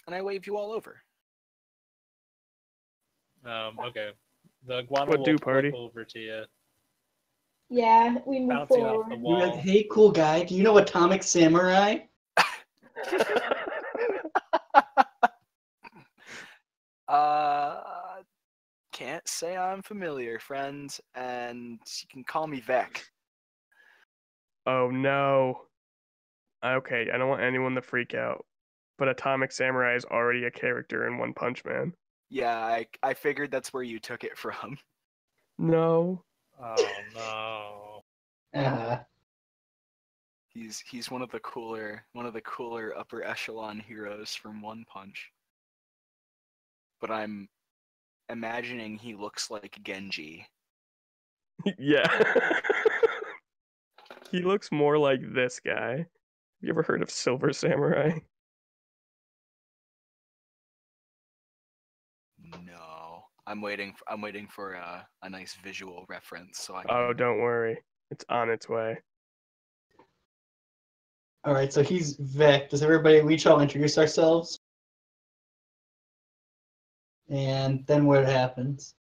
and I wave you all over. Okay. The iguana What will do, flip party? over to you, Yeah, we move bouncing off forward. the You're like, wall. hey, cool guy, do you know Atomic Samurai? Can't say I'm familiar, friend, and you can call me Vec. Oh no. Okay, I don't want anyone to freak out. But Atomic Samurai is already a character in One Punch Man. Yeah, I figured that's where you took it from. No. Oh no. He's one of the cooler upper echelon heroes from One Punch. But I'm imagining he looks like Genji. Yeah. He looks more like this guy. Have you ever heard of Silver Samurai? No, I'm waiting for a nice visual reference so I can. Oh, don't worry. It's on its way. Alright, so he's Vec. Does everybody, we each all introduce ourselves? And then what happens?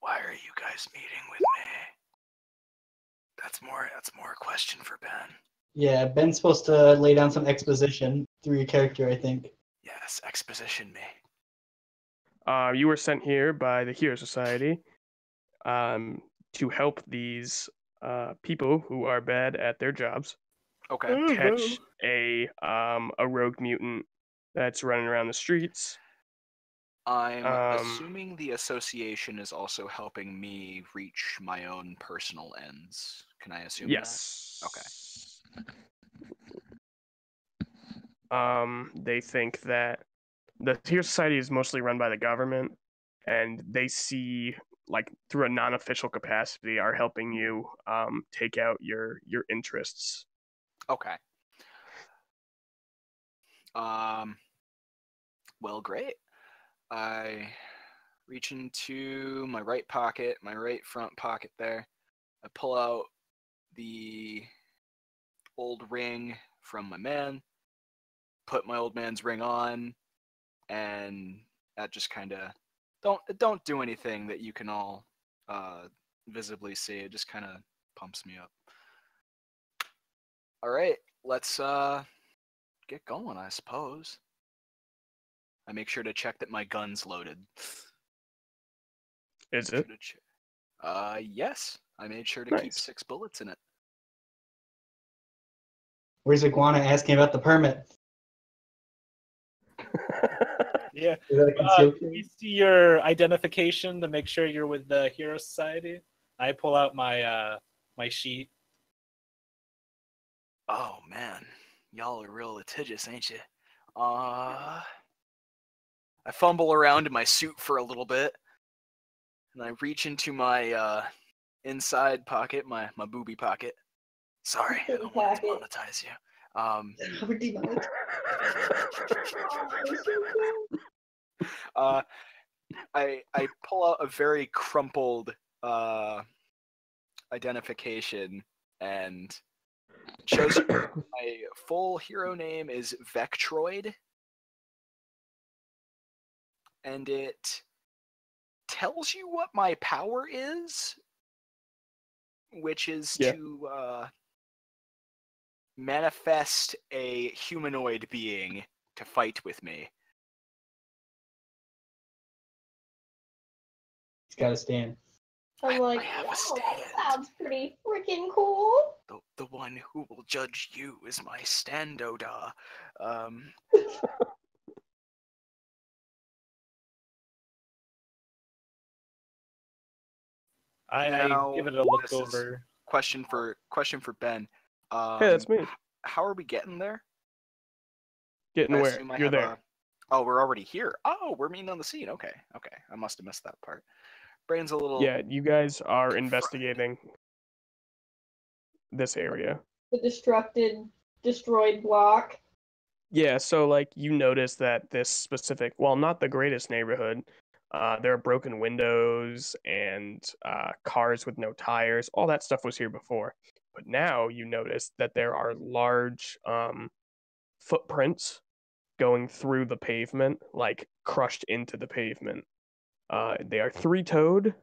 Why are you guys meeting with me? That's more a question for Ben. Yeah, Ben's supposed to lay down some exposition through your character, I think. Yes, exposition me. You were sent here by the Hero Society to help these people who are bad at their jobs Okay. catch a rogue mutant that's running around the streets. I'm Um, assuming the association is also helping me reach my own personal ends. Can I assume Yes. that? Okay. They think that the Hero Society is mostly run by the government, and they see, like, through a non-official capacity, are helping you take out your interests. Okay. Well, great. I reach into my right pocket, my right front pocket there. I pull out the old ring from my man, put my old man's ring on, and that just kind of don't do anything that you can all visibly see. It just kind of pumps me up. All right, let's get going, I suppose. I make sure to check that my gun's loaded. Is it? Yes. I made sure to keep Nice. 6 bullets in it. Where's Iguana asking about the permit? Yeah. Is that a concealed We carry? see your identification to make sure you're with the Hero Society. I pull out my my sheet. Oh man, y'all are real litigious, ain't you? I fumble around in my suit for a little bit, and I reach into my inside pocket, my booby pocket. Sorry, I don't want to demonetize you. Robert D. Mike. I pull out a very crumpled identification and shows you my full hero name is Vectroid, and it tells you what my power is, which is to manifest a humanoid being to fight with me. He's got to stand. I'm like, I have a wow, that stand. sounds pretty freaking cool. The one who will judge you is my standoda. I Now, give it a look this is- over. Question for Ben. Hey, that's me. How are we getting there? Getting I where? assume I You're have there. a. Oh, we're already here. Oh, we're meeting on the scene. Okay. I must have missed that part. Brain's a little. Yeah, you guys are fried. investigating this area. The destroyed block. Yeah, so like you notice that this specific, well, not the greatest neighborhood, there are broken windows and cars with no tires. All that stuff was here before. But now you notice that there are large footprints going through the pavement, like crushed into the pavement. They are three-toed,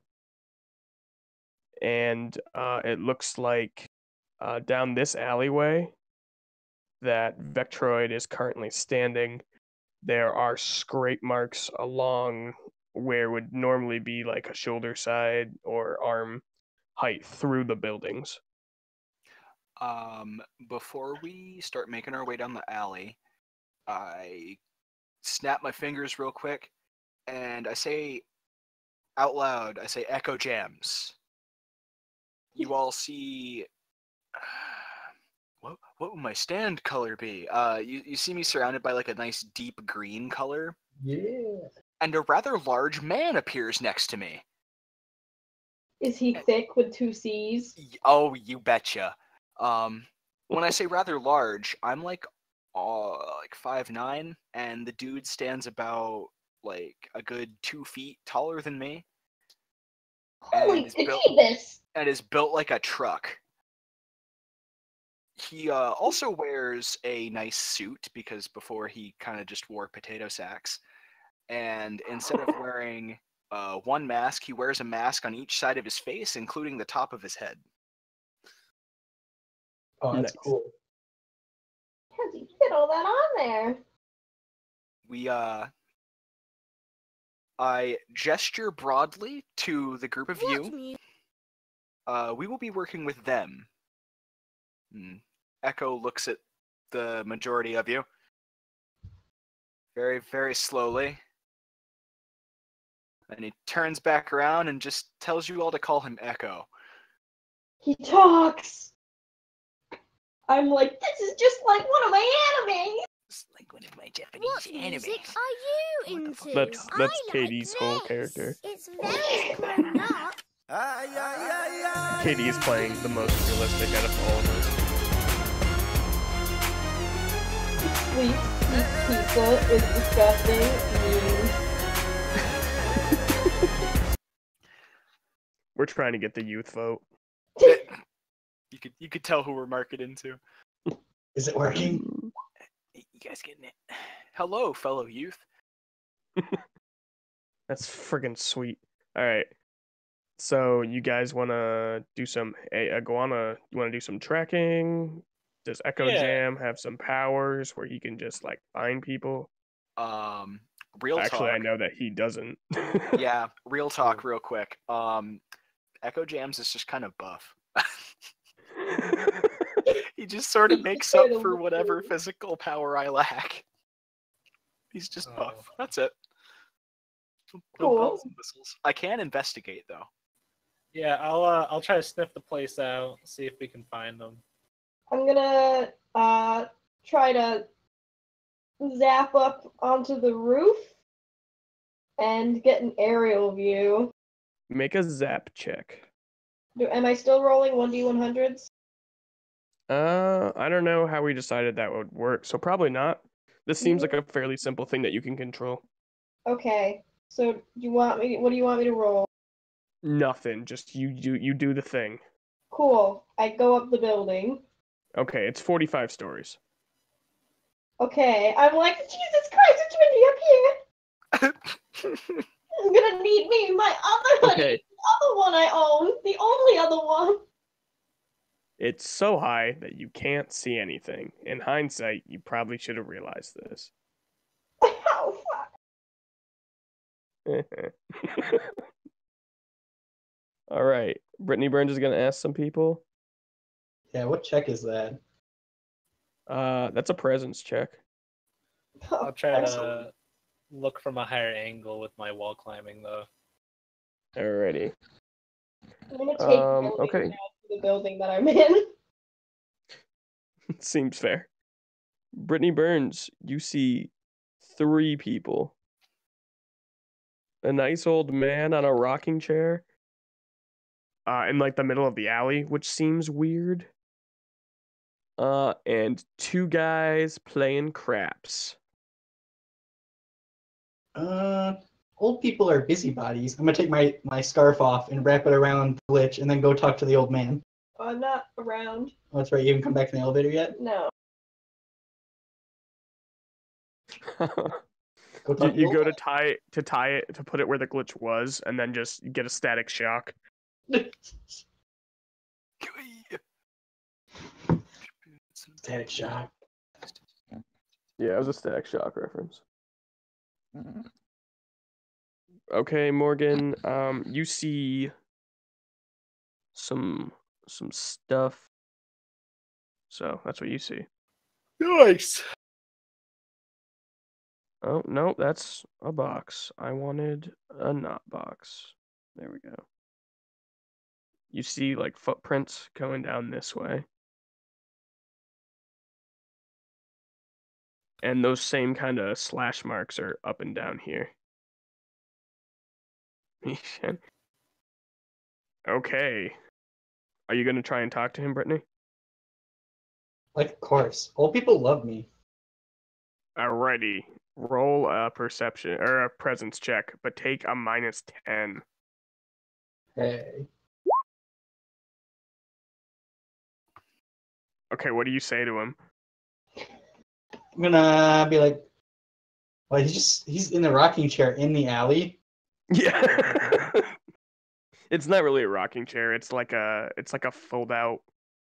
and it looks like down this alleyway that Vectroid is currently standing, there are scrape marks along where would normally be like a shoulder side or arm height through the buildings. Before we start making our way down the alley, I snap my fingers real quick, and I say out loud, I say Echo Jams. You all see. What would my stand color be? You see me surrounded by like a nice deep green color, Yeah. and a rather large man appears next to me. Is he thick with 2 C's? Oh, you betcha. When I say rather large, I'm like 5'9", and the dude stands about like a good 2 feet taller than me. Holy is Jeebus! and is built like a truck. He also wears a nice suit because before he kind of just wore potato sacks. And instead of wearing one mask, he wears a mask on each side of his face, including the top of his head. Oh, that's Nice. cool. How'd you fit all that on there? I gesture broadly to the group of you. We will be working with them. Echo looks at the majority of you. Very, very slowly. And he turns back around and just tells you all to call him Echo. He talks! I'm like, this is just like one of my animes! It's like one of my Japanese What music animes. are you into? That's I like Katie's whole this. character. It's very grown up. Katie is playing the most realistic out of all of us. Sleep, eats pizza, is disgusting, mean. We're trying to get the youth vote. You could tell who we're marketing to. Is it working? You guys getting it? Hello, fellow youth. That's friggin' sweet. All right. So you guys want to do some Iguana? You want to do some tracking? Does Echo Yeah. Jam have some powers where he can just like find people? Real Actually, talk. I know that he doesn't. Yeah, real talk, real quick. Echo Jams is just kind of buff. He just sort of makes up for whatever physical power I lack. He's just buff. That's it. No Cool. bells and whistles. I can investigate though. Yeah, I'll try to sniff the place out, see if we can find them. I'm gonna try to zap up onto the roof and get an aerial view. Make a zap check. Am I still rolling 1d100s? I don't know how we decided that would work, so probably not. This seems like a fairly simple thing that you can control. Okay. So what do you want me to roll? Nothing. Just you do the thing. Cool. I go up the building. Okay, it's 45 stories. Okay. I'm like, Jesus Christ, it's windy up here. I'm gonna need me my other hoodie. Okay. The other one I own. The only other one. It's so high that you can't see anything. In hindsight, you probably should have realized this. Oh, fuck. All right. Brittany Burns is going to ask some people. Yeah, what check is that? That's a presence check. I'll try Excellent. to look from a higher angle with my wall climbing, though. Alrighty. I'm gonna take Okay. building to the building that I'm in. Seems fair. Brittany Burns, you see 3 people. A nice old man on a rocking chair. In like the middle of the alley, which seems weird. And 2 guys playing craps. Old people are busybodies. I'm gonna take my scarf off and wrap it around the glitch and then go talk to the old man. I'm not around. Oh, that's right, you haven't come back in the elevator yet? No. Go talk to the You old go man. to tie it to put it where the glitch was, and then just get a static shock. Static shock. Yeah, it was a static shock reference. Okay, Morgan, you see some stuff. So that's what you see. Nice. Oh, no, that's a box. I wanted a not box. There we go. You see like footprints going down this way. And those same kind of slash marks are up and down here. Okay. Are you going to try and talk to him, Brittany? Like, of course. Old people love me. Alrighty. Roll a perception or a presence check, but take a -10. Hey. Okay, what do you say to him? I'm gonna be like, well, he's in the rocking chair in the alley. Yeah. It's not really a rocking chair. It's like a fold out.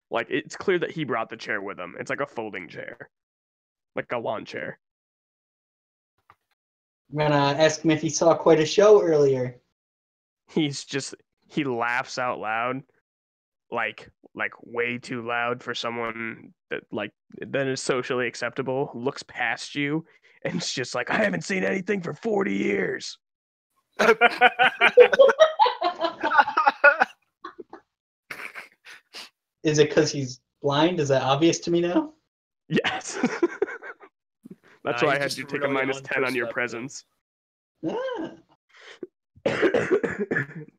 Like it's clear that he brought the chair with him. It's like a folding chair. Like a lawn chair. I'm gonna ask him if he saw quite a show earlier. He laughs out loud. Like way too loud for someone that is socially acceptable, looks past you and it's just like, I haven't seen anything for 40 years. Is it because he's blind? Is that obvious to me now? Yes. That's Nah, why I he's had just you take a really -10 on your unperceptive. presence. Ah.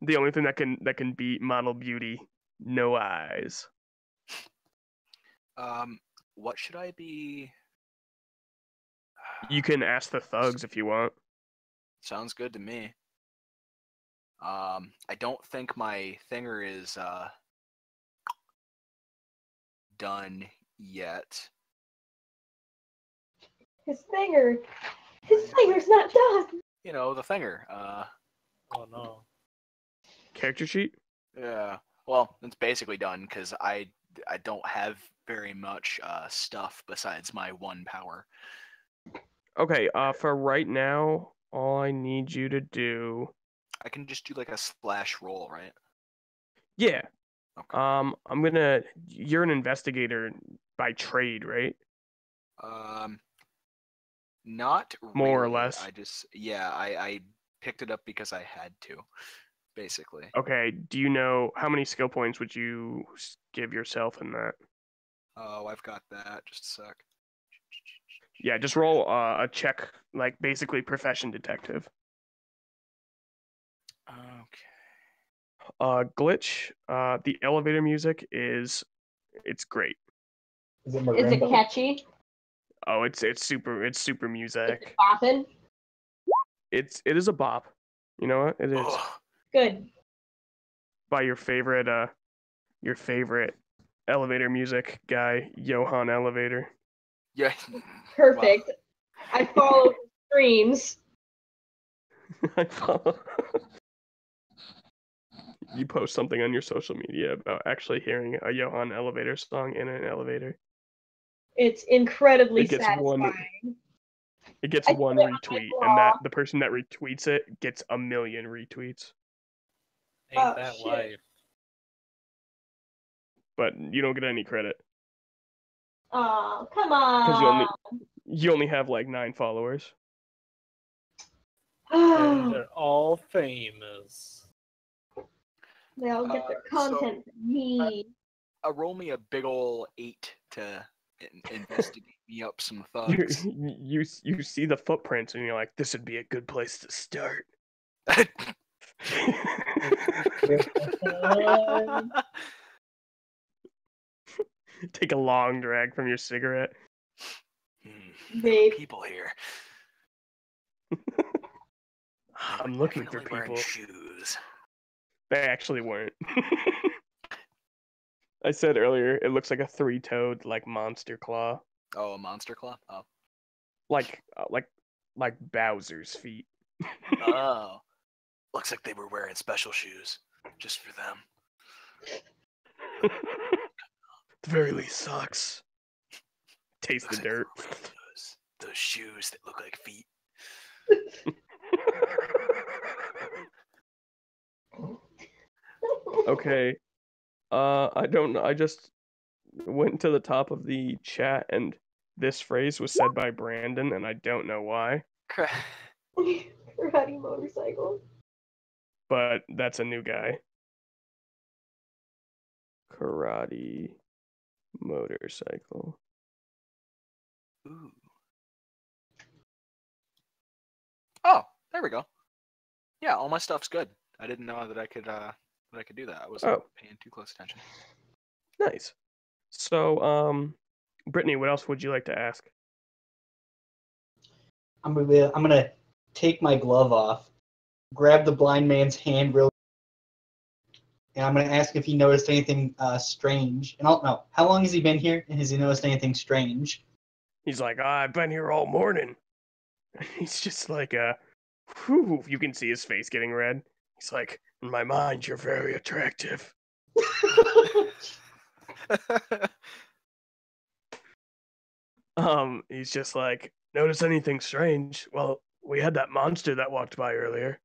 The only thing that can beat model beauty, no eyes. What should I be? You can ask the thugs if you want. Sounds good to me. I don't think my thinger is done yet. His finger's not done. You know, the thinger. Oh no. Character sheet? Yeah. Well, it's basically done because I don't have very much stuff besides my 1 power. Okay, for right now, all I need you to do. I can just do like a slash roll, right? Yeah. Okay. You're an investigator by trade, right? Not More or really. less. I picked it up because I had to, basically. Okay, do you know how many skill points would you give yourself in that? Oh, I've got that. Just a sec. Yeah, just roll a check, like basically profession detective. Okay. Glitch. The elevator music it's great. Is it Is marimba? it catchy? Oh, it's super Is it music. bopping? It is a bop. You know what? It is. Ugh. Good. By your favorite elevator music guy, Johann Elevator. Yeah. Perfect. I follow his streams. I follow. You post something on your social media about actually hearing a Johann Elevator song in an elevator. It's incredibly It gets satisfying. It gets I one put it on my retweet, blog. and that the person that retweets it gets 1 million retweets. Ain't Oh, that shit. life? But you don't get any credit Oh, come because on. you only have like 9 followers. And they're all famous. They all get their So, content from me. roll me a big ol' 8 to investigate me up some You, thugs. you see the footprints and you're like, this would be a good place to start. Take a long drag from your cigarette. Babe. People here. I'm looking for Definitely wearing people. shoes. They actually weren't. I said earlier, it looks like a three-toed like monster claw, Oh, a monster claw? Oh. like Bowser's feet. Oh. Looks like they were wearing special shoes. Just for them. At the very least, socks. Taste Looks the like they dirt. were wearing those shoes that look like feet. Okay. I don't know. I just went to the top of the chat and this phrase was said by Brandon and I don't know why, Karate motorcycle. but that's a new guy. Karate motorcycle. Ooh. Oh, there we go. Yeah, all my stuff's good. I didn't know that I could do that. I wasn't paying too close attention. Nice. So, Brittany, what else would you like to ask? I'm gonna take my glove off, grab the blind man's hand real, and I'm gonna ask if he noticed anything strange. And I'll know how long has he been here, and has he noticed anything strange? He's like, I've been here all morning. He's just like, whew, you can see his face getting red. He's like, in my mind, you're very attractive. He's just like, notice anything strange? Well, we had that monster that walked by earlier.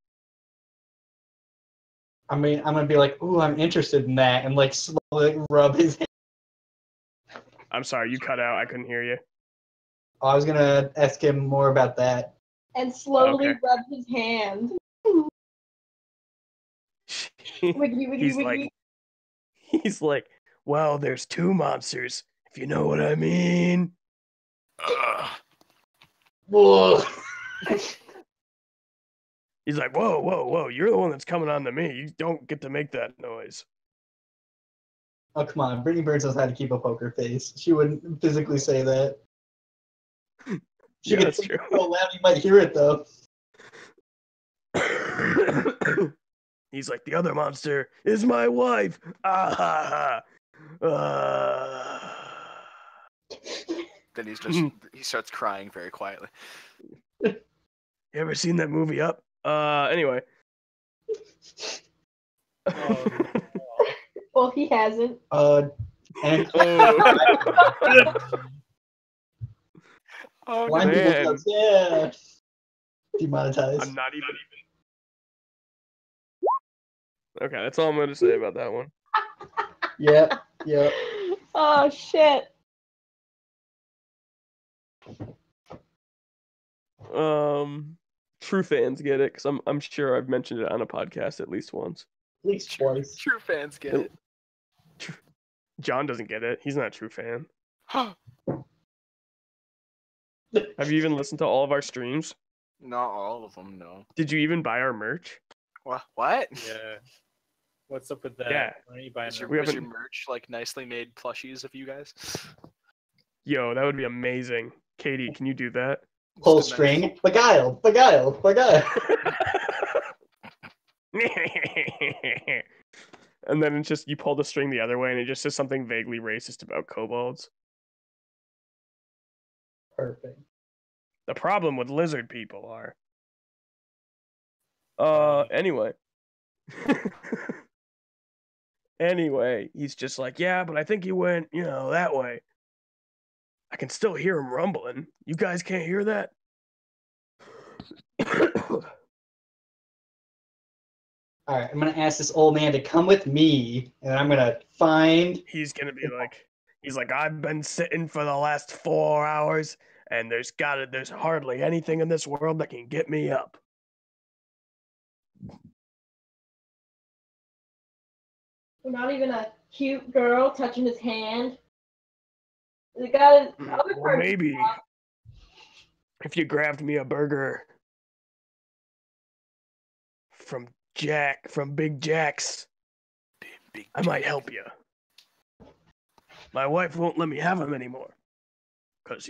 I mean, I'm gonna be like, ooh, I'm interested in that, and like slowly rub his hand. I'm sorry, you cut out. I couldn't hear you. I was gonna ask him more about that. And slowly Okay. rub his hand. Wiggity, wiggity, he's wiggity. like, he's like, well, there's two monsters, if you know what I mean. Whoa. He's like, whoa, whoa, whoa, you're the one that's coming on to me. You don't get to make that noise. Oh, come on. Brittany Burns knows how to keep a poker face. She wouldn't physically say that. She Yeah, could that's say true. it so loud you might hear it, though. He's like, the other monster is my wife. Ah ha ha. Then he starts crying very quietly. You ever seen that movie Up? Anyway. Well, he hasn't. And Oh, blind man. people jokes, yeah. Demonetized. I'm not even. Okay, that's all I'm going to say about that one. Yep, yep. Oh, shit. True fans get it, because I'm sure I've mentioned it on a podcast at least once. At least twice. True fans get it. John doesn't get it. He's not a true fan. Have you even listened to all of our streams? Not all of them, no. Did you even buy our merch? What? Yeah. What's up with that? Yeah. Why are you buying Is your, We is your haven't- merch like nicely made plushies of you guys? Yo, that would be amazing. Katie, can you do that? Pull Just a string. Beguile, beguile, beguile. And then it's just you pull the string the other way and it just says something vaguely racist about kobolds. Perfect. The problem with lizard people are. Anyway. Anyway, he's just like, yeah, but I think he went, that way. I can still hear him rumbling. You guys can't hear that? Alright, I'm gonna ask this old man to come with me, and I'm gonna find. He's gonna be like, I've been sitting for the last 4 hours, and there's hardly anything in this world that can get me up. Not even a cute girl touching his hand. The guy, other Well, part. maybe if you grabbed me a burger from Big Jack's, Big I might help you. My wife won't let me have them anymore. Because,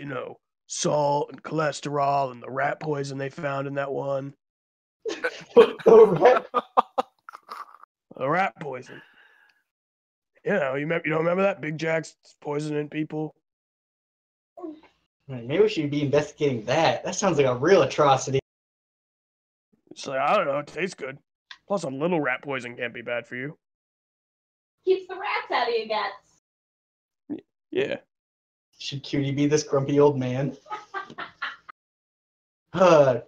salt and cholesterol and the rat poison they found in that one. The The rat poison. You don't remember that? Big Jack's poisoning people. Maybe we should be investigating that. That sounds like a real atrocity. It's like, I don't know, it tastes good. Plus, a little rat poison can't be bad for you. Keeps the rats out of your guts. Yeah. Should Cutie be this grumpy old man? Anyway,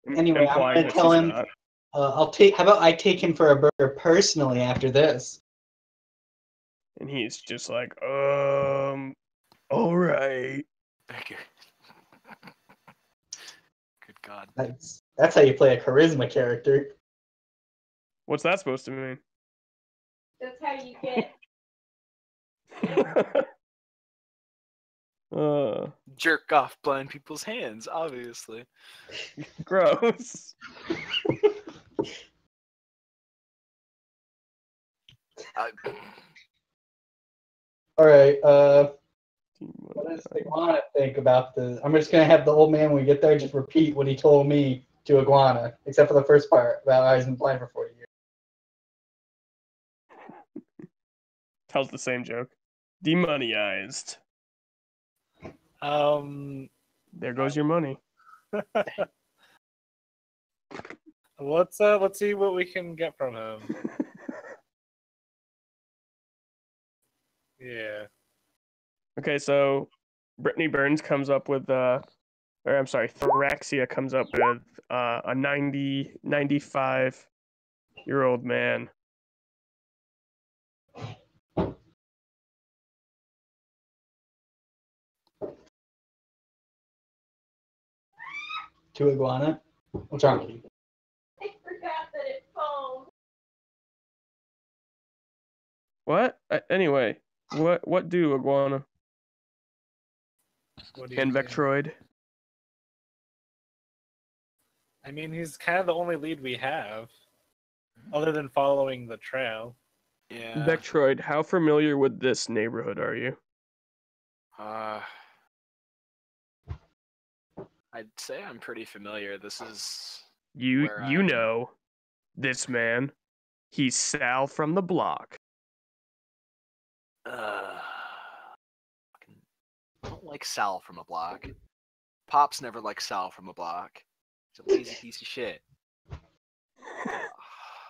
I'm Implying gonna that tell she's him. not. How about I take him for a burger personally after this? And he's just like, all right. Okay. Good God. That's how you play a charisma character. What's that supposed to mean? That's how you get. Jerk off blind people's hands, obviously. Gross. All right. What does Iguana think about the? I'm just gonna have the old man when we get there just repeat what he told me to Iguana, except for the first part about how he's been blind for 40 years. Tells the same joke. Demonetized. There goes your money. Let's see what we can get from him. Yeah. Okay, so Brittany Burns comes up with Thoraxia comes up with a 95-year-old man. To Iguana? What's wrong with you? I forgot that it foamed. What? Anyway, what do Iguana What do you and think? Vectroid? I mean, he's kind of the only lead we have, other than following the trail. Yeah. Vectroid, how familiar with this neighborhood are you? I'd say I'm pretty familiar. This is You where know this man. He's Sal from the block. I don't like Sal from a block. Pops never liked Sal from a block. He's a lazy piece of shit.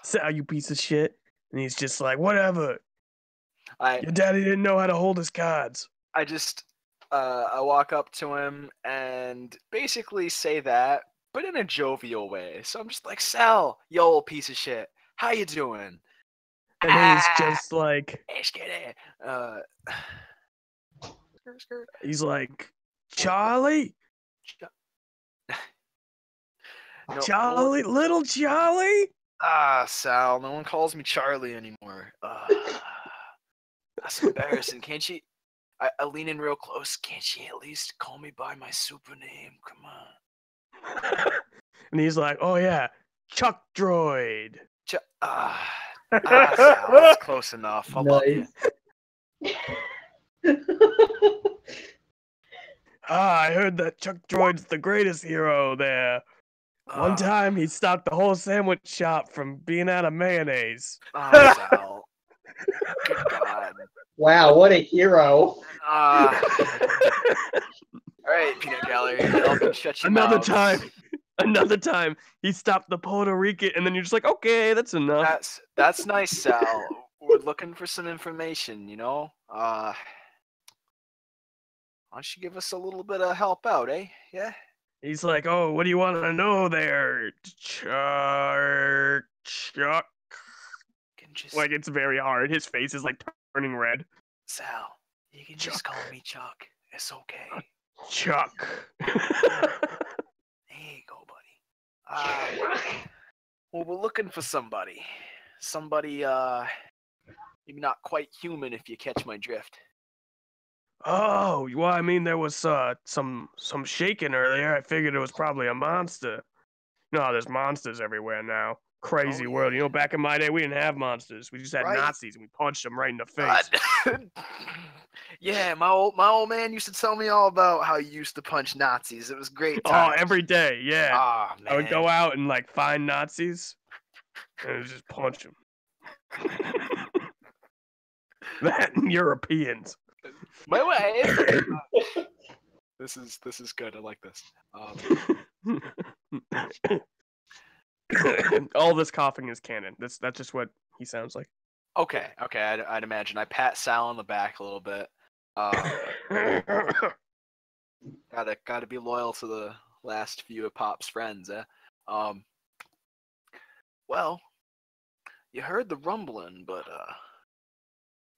Sal, you piece of shit. And he's just like, whatever. Your daddy didn't know how to hold his cards. I walk up to him and basically say that, but in a jovial way. So I'm just like, Sal, you old piece of shit. How you doing? And then he's just like, he's like, Charlie? No, Charlie? Little Charlie? Sal, no one calls me Charlie anymore. That's embarrassing. Can't you? I lean in real close. Can't you at least call me by my super name? Come on. And he's like, oh yeah, Chuck Droid. Sal, that's close enough. I love you. I heard that Chuck Droid's the greatest hero there. One time he stopped the whole sandwich shop from being out of mayonnaise. Sal. Good God. Wow, what a hero. All right, Peanut Gallery. Shut your mouth. Another time, he stopped the Puerto Rican, and then you're just like, okay, that's enough. That's nice, Sal. We're looking for some information, you know? Why don't you give us a little bit of help out, eh? Yeah? He's like, oh, what do you want to know there, Chuck? Like, it's very hard. His face is, like, turning red. Sal, you can just call me Chuck. It's okay. Chuck. There you go, buddy. Well, we're looking for somebody. Somebody, maybe not quite human if you catch my drift. Oh, well, I mean, there was some shaking earlier. I figured it was probably a monster. You know how there's monsters everywhere now. Crazy world. You know, back in my day, we didn't have monsters. We just had Right. Nazis, and we punched them right in the Uh, face. yeah, my old man used to tell me all about how you used to punch Nazis. It was great Oh, time. every day, yeah. Ah, man. I would go out and like find Nazis and just punch them. That and Europeans. My way. This is good. I like this. All this coughing is canon. That's just what he sounds like. Okay. I'd imagine. I pat Sal on the back a little bit. Gotta be loyal to the last few of Pop's friends, eh? Well, you heard the rumbling, but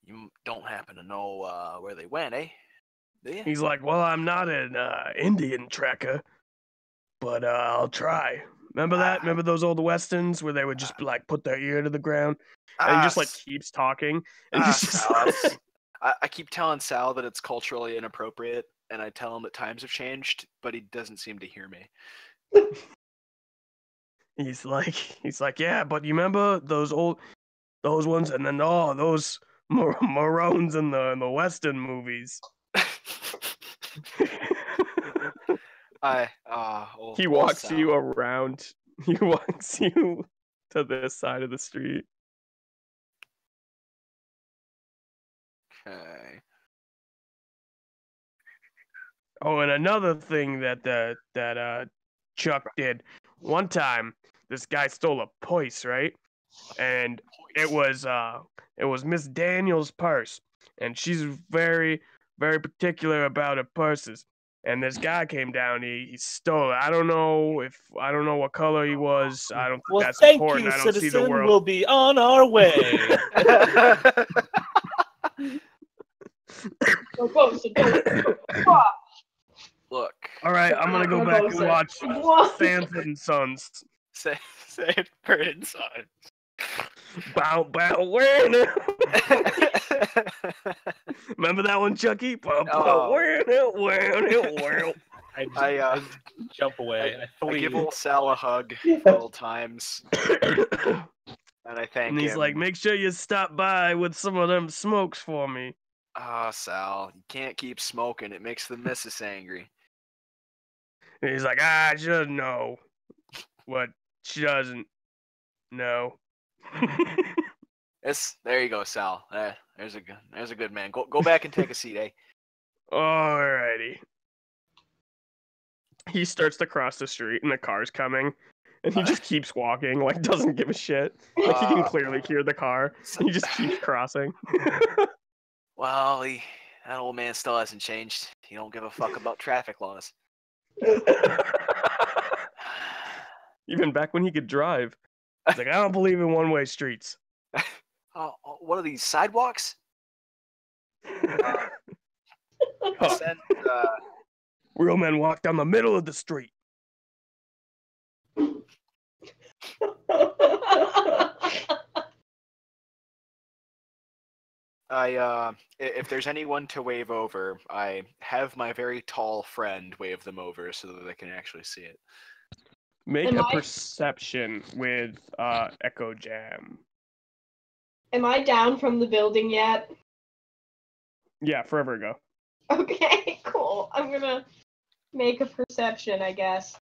you don't happen to know where they went, eh? Do you? He's like, well, I'm not an Indian tracker, but I'll try. Remember that? Remember those old westerns where they would just like put their ear to the ground, and he just like keeps talking, and he's just Sal, I keep telling Sal that it's culturally inappropriate, and I tell him that times have changed, but he doesn't seem to hear me. he's like, yeah, but you remember those ones, and then those Maroons in the Western movies. He walks you around. He walks you to this side of the street. Okay. Oh, and another thing that Chuck did one time, this guy stole a purse, right? And it was Miss Daniel's purse, and she's very, very particular about her purses. And this guy came down, he stole it. I don't know what color he was. I don't think Well, that's thank important. you, I don't see the citizen. world. We'll be on our way. Look. All right, I'm gonna go back and watch Sanford and Sons. Sanford and Sons. Bow bow where now? Remember that one, Chucky? Bow bow where now? I jump away. I give old Sal a hug several times, and I thank him. And he's like, make sure you stop by with some of them smokes for me. Ah, Sal, you can't keep smoking. It makes the missus angry. And he's like, I should know what she doesn't know. There you go, Sal. There's a good man. Go back and take a seat, eh? Alrighty. He starts to cross the street and the car's coming, and he just keeps walking, like doesn't give a shit. Like he can clearly hear the car. And he just keeps crossing. Well, that old man still hasn't changed. He don't give a fuck about traffic laws. Even back when he could drive. He's like, I don't believe in one-way streets. What are these, sidewalks? Real men walk down the middle of the street. If there's anyone to wave over, I have my very tall friend wave them over so that they can actually see it. Make a perception with Echo Jam. Am I down from the building yet? Yeah, forever ago. Okay, cool. I'm gonna make a perception, I guess.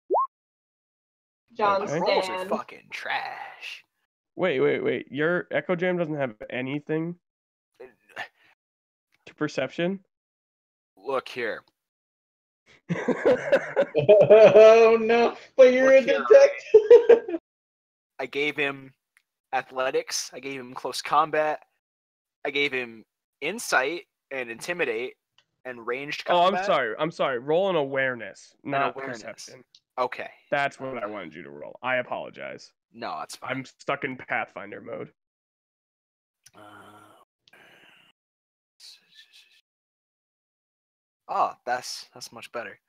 John My rolls are Stan. fucking trash. Wait. Your Echo Jam doesn't have anything to perception? Look here. Oh no, but you're a detective. I gave him athletics. I gave him close combat. I gave him insight and intimidate and ranged combat. I'm sorry. Roll an awareness, not awareness. perception. Okay. That's what I wanted you to roll. I apologize. No, that's fine. I'm stuck in Pathfinder mode. Oh, that's much better.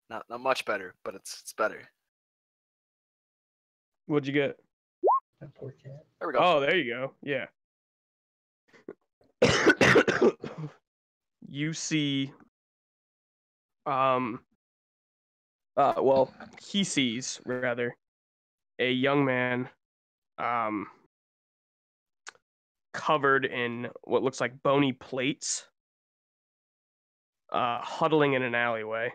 Not much better, but it's better. What'd you get? That poor cat. There we go. Oh, there you go. Yeah. you see, well, he sees rather a young man, um, covered in what looks like bony plates, huddling in an alleyway,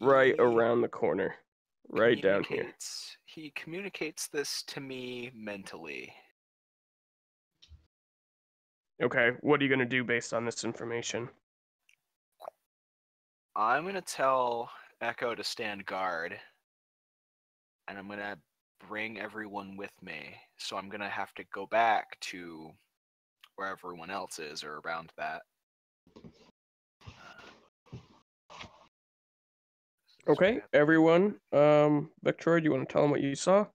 right around the corner, right down here. He communicates this to me mentally. Okay, what are you gonna do based on this information? I'm gonna tell Echo to stand guard, and I'm gonna bring everyone with me. So I'm gonna have to go back to where everyone else is, or around that. Okay, everyone. Victoria, do you want to tell them what you saw?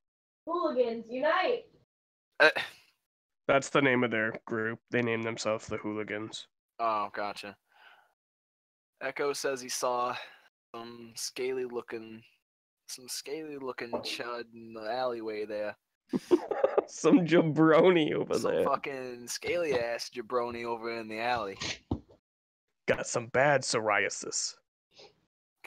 Hooligans, unite! That's the name of their group. They named themselves the Hooligans. Oh, gotcha. Echo says he saw some scaly looking chud in the alleyway there. Some jabroni over Some there. fucking scaly ass jabroni over in the alley. Got some bad psoriasis.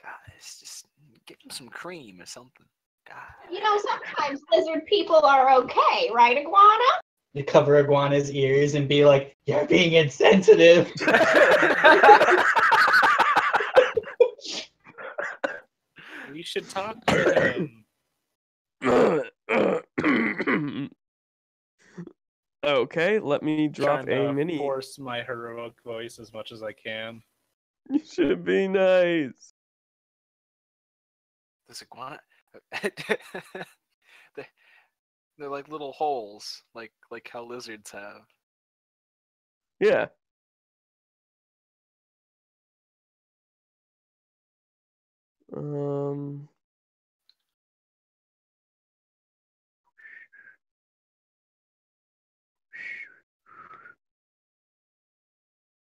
Guys, just give him some cream or something. God. You know, sometimes lizard people are okay, right, Iguana? You cover Iguana's ears and be like, "You're being insensitive." We should talk to him. Okay, let me drop Trying a to mini. force my heroic voice as much as I can. You should be nice. This iguana. They're like little holes, like how lizards have. Yeah.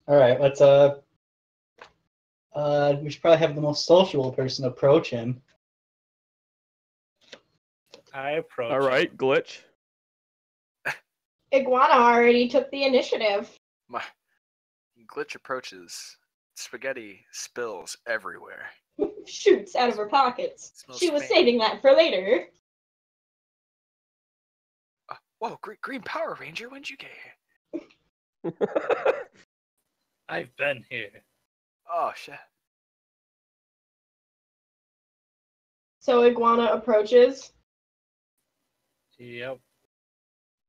All right, let's we should probably have the most sociable person approach him. I approach. All right, Glitch. Iguana already took the initiative. My Glitch approaches. Spaghetti spills everywhere. Shoots out of her pockets. Smells She was faint. saving that for later. Whoa, Green Power Ranger, when'd you get here? I've been here. Oh shit. So Iguana approaches. Yep.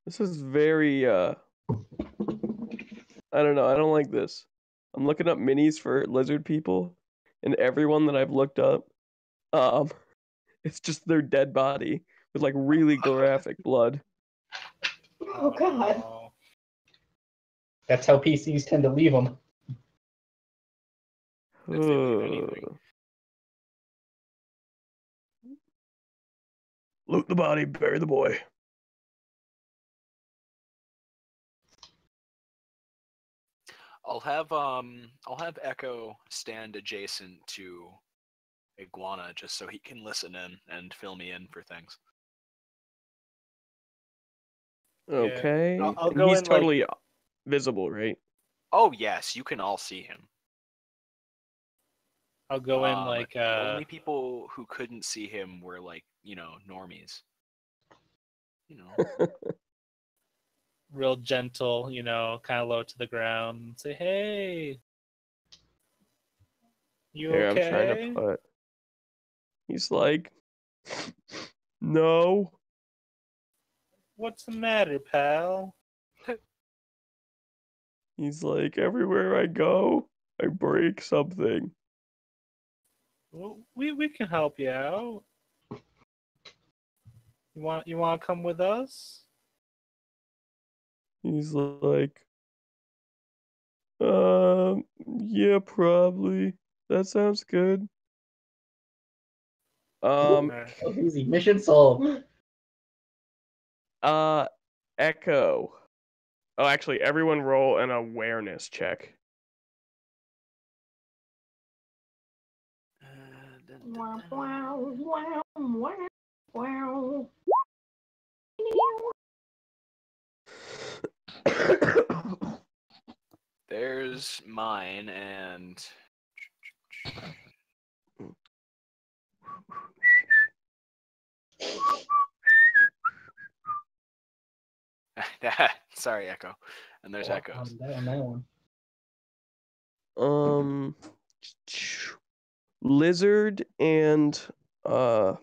This is very I don't know, I don't like this. I'm looking up minis for lizard people, and everyone that I've looked up, it's just their dead body with like really graphic blood. Oh god. That's how PCs tend to leave them. If they leave anything. Loot the body, bury the boy. I'll have Echo stand adjacent to Iguana just so he can listen in and fill me in for things. Okay. I'll And go he's in, like- totally visible, right? Oh yes, you can all see him. I'll go in like The only people who couldn't see him were like, normies. real gentle, kind of low to the ground, and say, "Hey, you Here, okay?" I'm trying to put. He's like, no. What's the matter, pal? He's like, everywhere I go, I break something. Well, we can help you out. You want to come with us? He's like, yeah, probably. That sounds good. Alright. Oh, easy. Mission solved. Echo. Oh, actually, everyone roll an awareness check. Wow, wow, wow, wow, wow. use mine and sorry, Echo. And there's echoes. On that one. Lizard and glitch.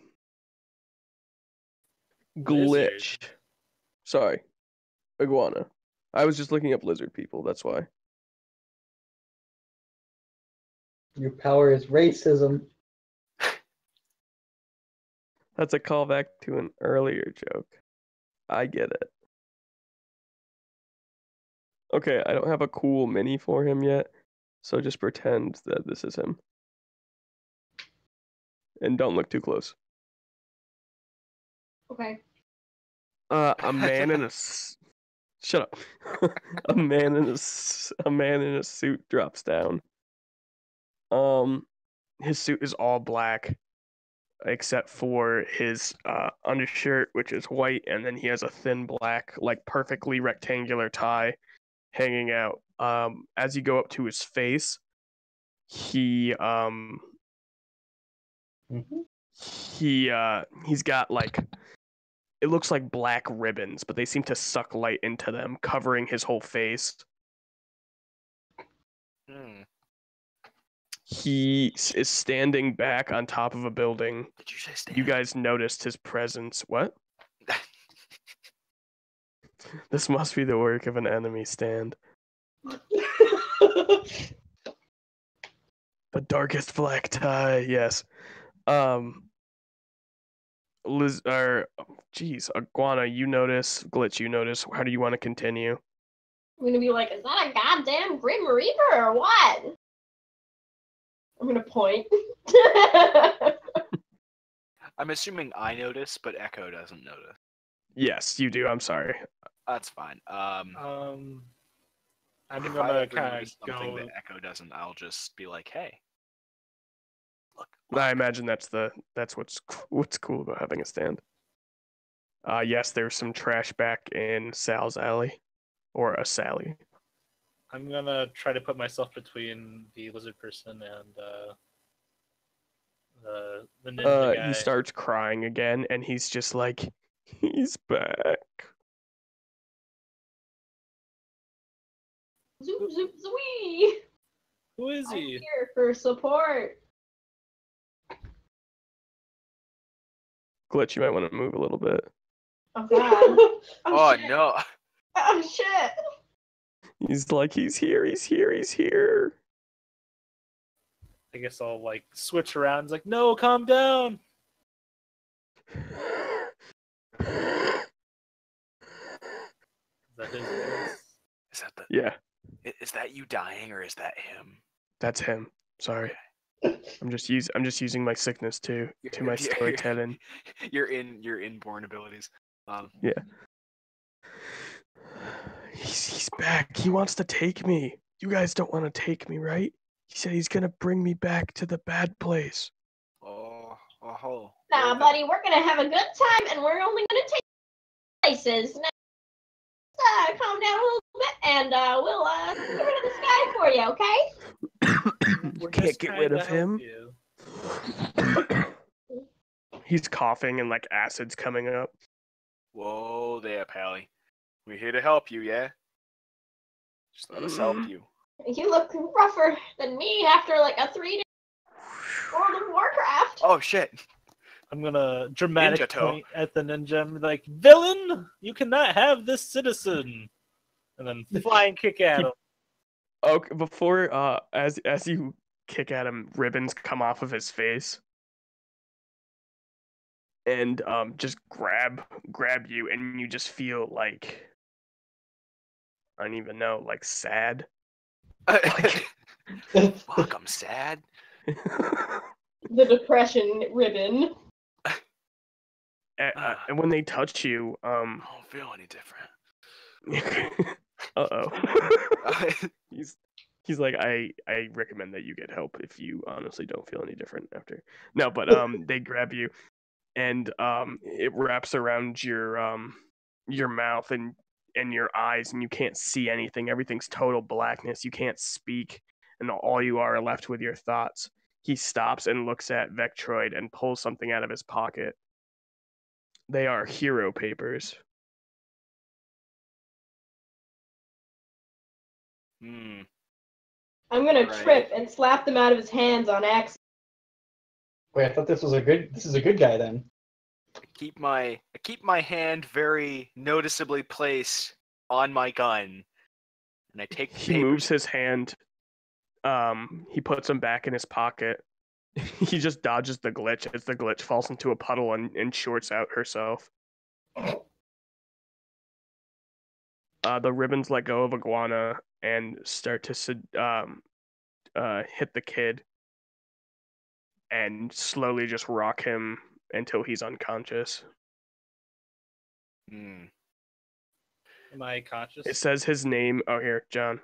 Lizard? Sorry, iguana. I was just looking up lizard people. That's why. Your power is racism. That's a callback to an earlier joke. I get it. Okay, I don't have a cool mini for him yet, so just pretend that this is him. And don't look too close. Okay. A man in a shut up. a man in a suit drops down. His suit is all black except for his undershirt, which is white, and then he has a thin black, like perfectly rectangular tie hanging out. As you go up to his face, he's got like, it looks like black ribbons, but they seem to suck light into them, covering his whole face. He is standing back on top of a building. Did you say stand? You guys noticed his presence. What? This must be the work of an enemy stand. The darkest black tie, yes. Iguana, you notice. Glitch, you notice. How do you want to continue? I'm gonna be like, is that a goddamn Grim Reaper or what? I'm gonna point. I'm assuming I notice, but Echo doesn't notice. Yes, you do. I'm sorry. That's fine. I'm If I gonna ever kind notice of something go. that Echo doesn't, I'll just be like, "Hey, look." I imagine that's what's cool about having a stand. Yes, there's some trash back in Sal's alley, or a Sally. I'm gonna try to put myself between the lizard person and the ninja guy. He starts crying again, and he's just like, he's back. Zoop zoop zooey. Who is I'm he? here for support. Glitch, you might want to move a little bit. Oh god. Oh shit. no! Oh shit. He's like, he's here, he's here, he's here. I guess I'll like switch around. It's like, no, calm down. Is that his voice? Is that the? Yeah, Is that you dying or is that him? that's him. Sorry. I'm just using my sickness to my storytelling. Your inborn abilities. Yeah. He's back. He wants to take me. You guys don't want to take me, right? He said he's gonna bring me back to the bad place. Oh. Nah, buddy, we're gonna have a good time, and we're only gonna take places. Now, calm down a little bit, and we'll get rid of this guy for you, okay? You We're can't just get trying rid to of help him. you. He's coughing and like acid's coming up. Whoa there, Pally. We're here to help you, yeah? Just let us help you. You look rougher than me after like a 3-day World of Warcraft. Oh shit! I'm gonna dramatic Ninja toe. point at the ninja and be like, villain, you cannot have this citizen. And then flying kick at him. Okay, before as you kick at him, ribbons come off of his face. And just grab you, and you just feel like, I don't even know, like sad. Fuck, I'm sad. The depression ribbon. And when they touch you, I don't feel any different. he's like, I recommend that you get help if you honestly don't feel any different after. No, but they grab you, and it wraps around your mouth, and in your eyes, and you can't see anything. Everything's total blackness. You can't speak, and all you are left with your thoughts. He stops and looks at Vectroid and pulls something out of his pocket. They are hero papers. Hmm. I'm gonna Right. trip and slap them out of his hands on accident. Wait, I thought this is a good guy then. I keep my hand very noticeably placed on my gun, and I take the He papers. moves his hand. He puts them back in his pocket. He just dodges the glitch as the glitch falls into a puddle and shorts out herself. The ribbons let go of Iguana and start to hit the kid and slowly just rock him until he's unconscious. Hmm. Am I conscious? It says his name. Oh, here, John.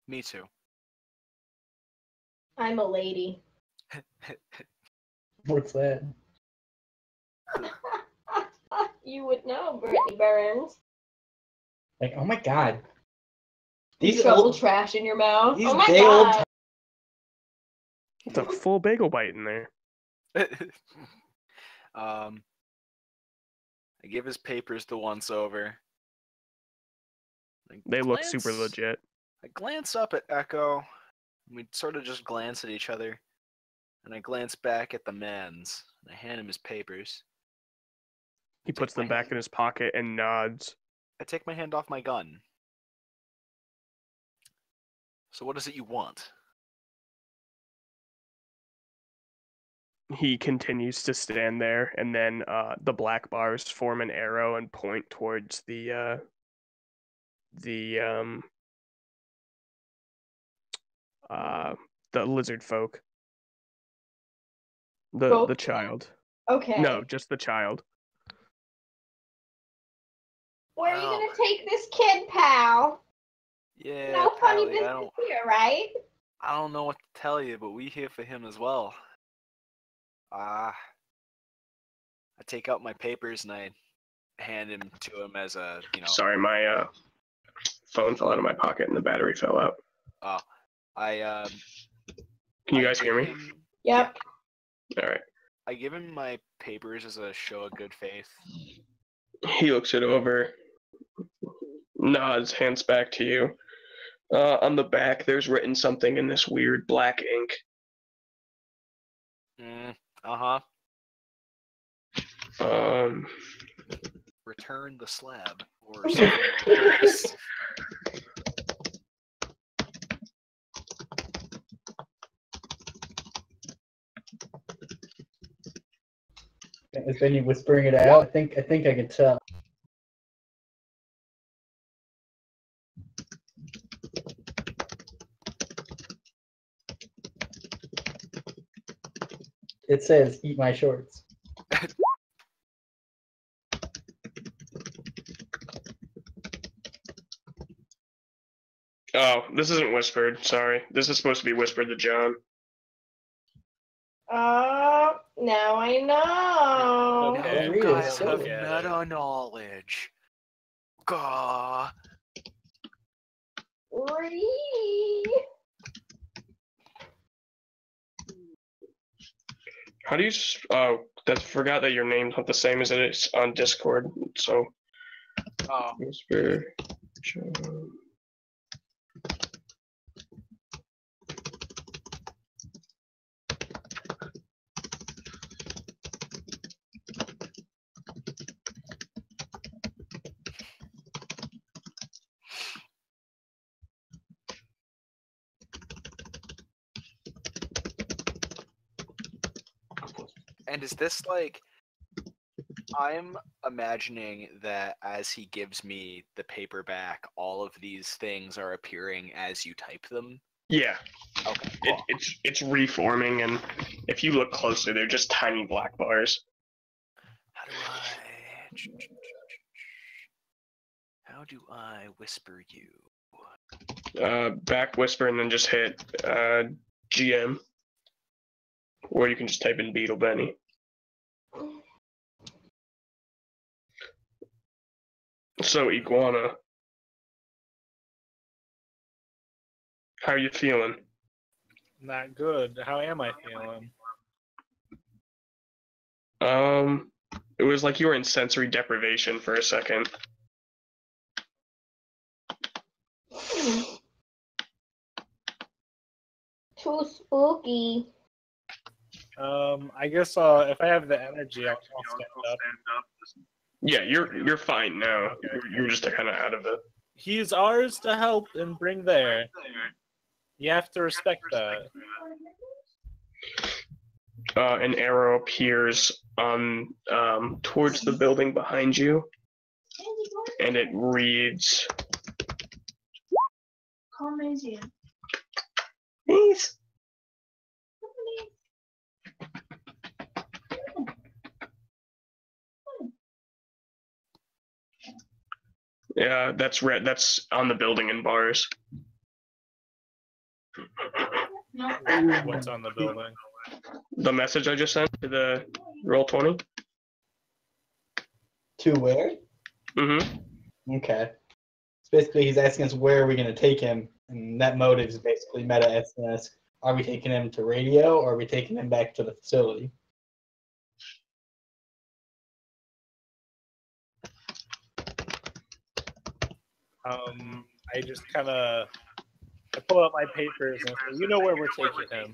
Me too. I'm a lady. What's that? You would know, Brittany Burns. Like, oh my god. These These trouble old, trash in your mouth. these Oh my day old god. It's a full bagel bite in there. I give his papers the once over. They look super legit. I glance up at Echo, and we sort of just glance at each other. And I glance back at the man's, and I hand him his papers. He puts them back in his pocket and nods. I take my hand off my gun. So what is it you want? He continues to stand there, and then the black bars form an arrow and point towards the lizard folk. The child. Okay. No, just the child. Where are Wow. you gonna take this kid, pal? Yeah, No funny Pally, business here, right? I don't know what to tell you, but we here for him as well. I take out my papers and I hand him to him as a, Sorry, my phone fell out of my pocket and the battery fell out. I Can you I guys hear me? give him- Yep. All right. I give him my papers as a show of good faith. He looks it over, nods, hands back to you. On the back, there's written something in this weird black ink. Uh-huh. Um, Return the slab or something like this. Is Benny whispering it out? I think I can tell. It says, "Eat my shorts." oh, this isn't whispered. Sorry. This is supposed to be whispered to John. Now I know. Okay. Don't read it, Guys so- have Yeah. meta knowledge. Gah. How do you? That forgot that your name's not the same as it is on Discord. So Oh, whisper, John. and is this like? I'm imagining that as he gives me the paperback, all of these things are appearing as you type them. Yeah, Okay. Cool. it's reforming, and if you look closely, they're just tiny black bars. How do I whisper you? Back whisper, and then just hit GM, or you can just type in Beetle Benny. So Iguana, how are you feeling? Not good. How am I feeling? It was like you were in sensory deprivation for a second. Too spooky. I guess if I have the energy, I'll stand up. Yeah, you're fine now. Okay. You're just kind of out of it. He's ours to help and bring there. You have to respect that. An arrow appears on towards the building behind you, and it reads. Please. Yeah, that's red. That's on the building in bars. What's on the building? The message I just sent to the Roll20. To where? Mm-hmm. Okay. So basically, he's asking us where are we going to take him, and that motive is basically meta asking us, are we taking him to radio, or are we taking him back to the facility? I just kind of pull out my papers and say, you know where we're taking him.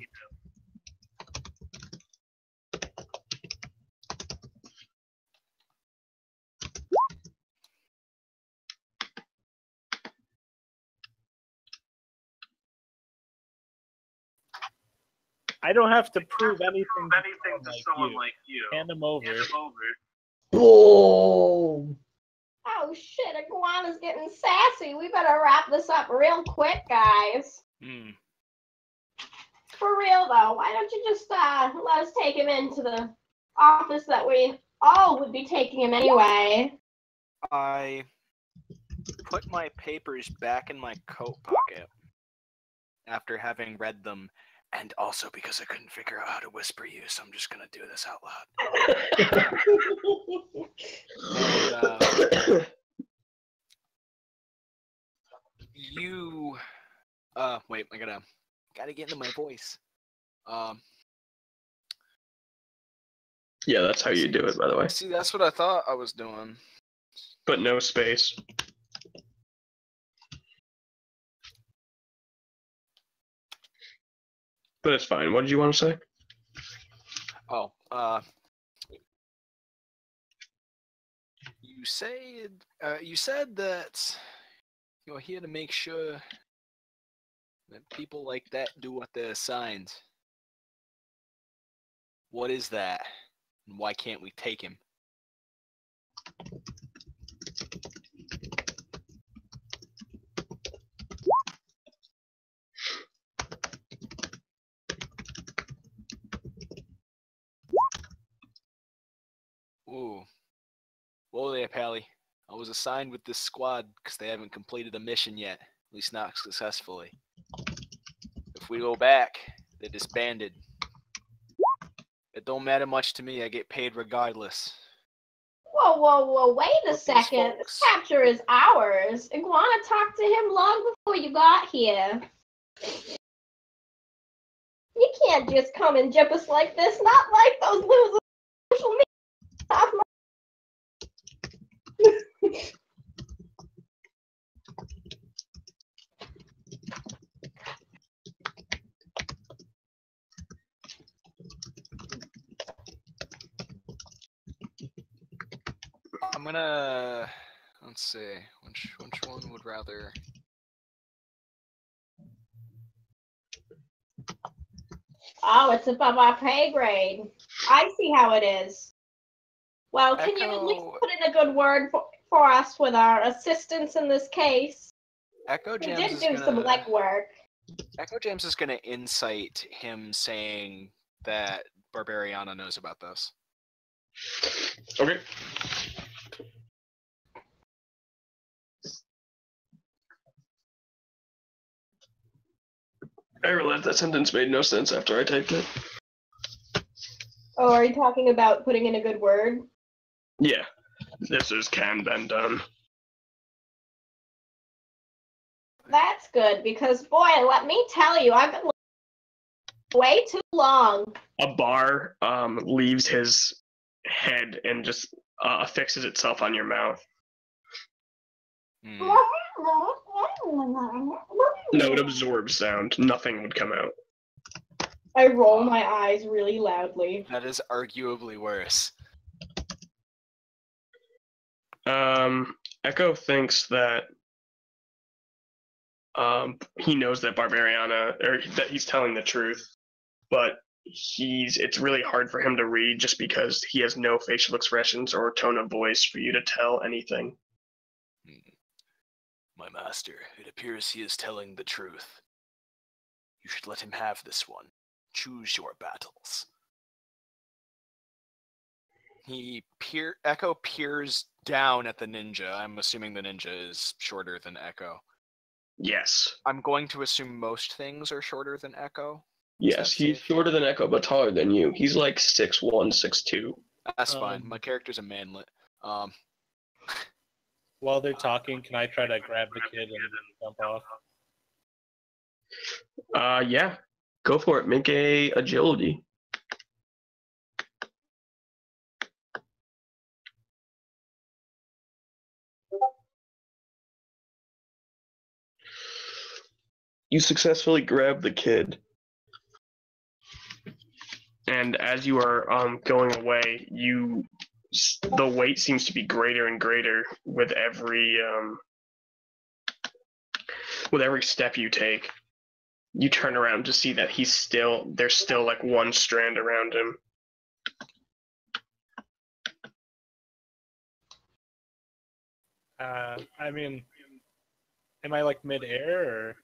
I don't have to prove anything to someone like you. Hand him over. Boom! Oh shit, Iguana's getting sassy. We better wrap this up real quick, guys. For real though, why don't you just let us take him into the office that we all would be taking him anyway? I put my papers back in my coat pocket after having read them, and also because I couldn't figure out how to whisper you, so I'm just gonna do this out loud. And you, wait, I gotta get into my voice. Yeah, that's how you do it, by the way. See, that's what I thought I was doing. But no space. But it's fine. What did you want to say? Oh, you said that you're here to make sure that people like that do what they're assigned. What is that? And why can't we take him? Ooh. Whoa there, Pally. I was assigned with this squad because they haven't completed a mission yet. At least not successfully. If we go back, they're disbanded. It don't matter much to me. I get paid regardless. Whoa, wait a But second. This capture is ours. Iguana talked to him long before you got here. You can't just come and jip us like this, not like those losers on social media. I'm gonna, let's see, which one would rather? Oh, it's above our pay grade. I see how it is. Well, can you at least Echo- put in a good word for us with our assistance in this case? Echo We Jams did is do some gonna. legwork. Echo James is going to incite him saying that Barbariana knows about this. Okay. I realized that sentence made no sense after I typed it. Oh, are you talking about putting in a good word? Yeah, this has can been done. That's good because, boy, let me tell you, I've been way too long. A bar leaves his head and just affixes itself on your mouth. Hmm. No, it absorbs sound. Nothing would come out. I roll my eyes really loudly. That is arguably worse. Echo thinks that he knows that Barbariana, or that he's telling the truth, but it's really hard for him to read just because he has no facial expressions or tone of voice for you to tell anything. My master, it appears he is telling the truth. You should let him have this one. Choose your battles. Echo peers down at the ninja. I'm assuming the ninja is shorter than Echo. Yes. I'm going to assume most things are shorter than Echo. Yes, he's shorter than Echo, but taller than you. He's like 6'1", 6'2". That's fine. My character's a manlet. While they're talking, can I try to grab the kid and jump off? Yeah. Go for it. Make a agility. You successfully grab the kid. And as you are going away, the weight seems to be greater and greater with every step you take. You turn around to see that there's still like one strand around him. I mean, am I like mid-air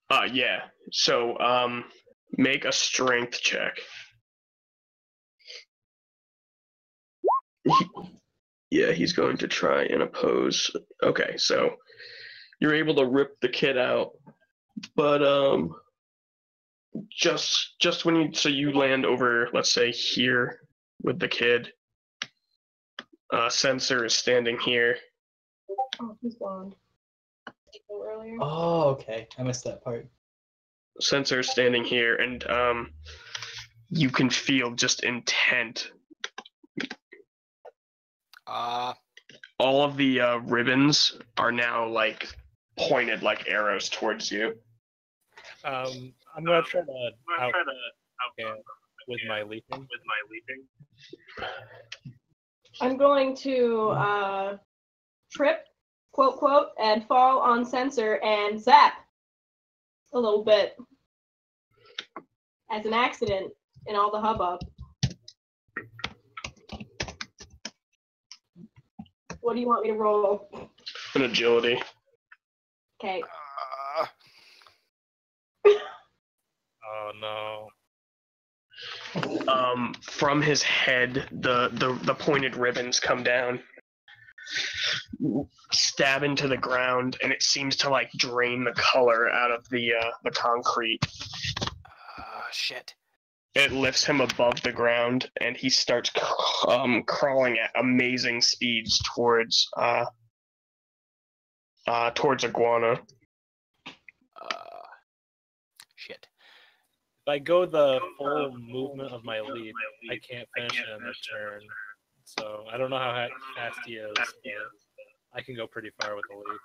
or? Yeah. So, make a strength check. Yeah, he's going to try and oppose. Okay, so you're able to rip the kid out, but just when you land over, let's say here with the kid. Sensor is standing here. Oh, he's blonde. Earlier. Oh, okay. I missed that part. Sensor is standing here, and you can feel just intent. All of the ribbons are now like pointed like arrows towards you. I'm gonna try to out with my leaping. I'm going to trip, quote, quote, and fall on Sensor and zap a little bit as an accident in all the hubbub. What do you want me to roll? An agility. Okay. Oh no. From his head, the pointed ribbons come down, stab into the ground, and it seems to like drain the color out of the concrete. Shit. It lifts him above the ground, and he starts crawling at amazing speeds towards Iguana. Shit. If I go the full movement of my leap, I can't finish it in a turn. So I don't know how fast he is, but I can go pretty far with the leap.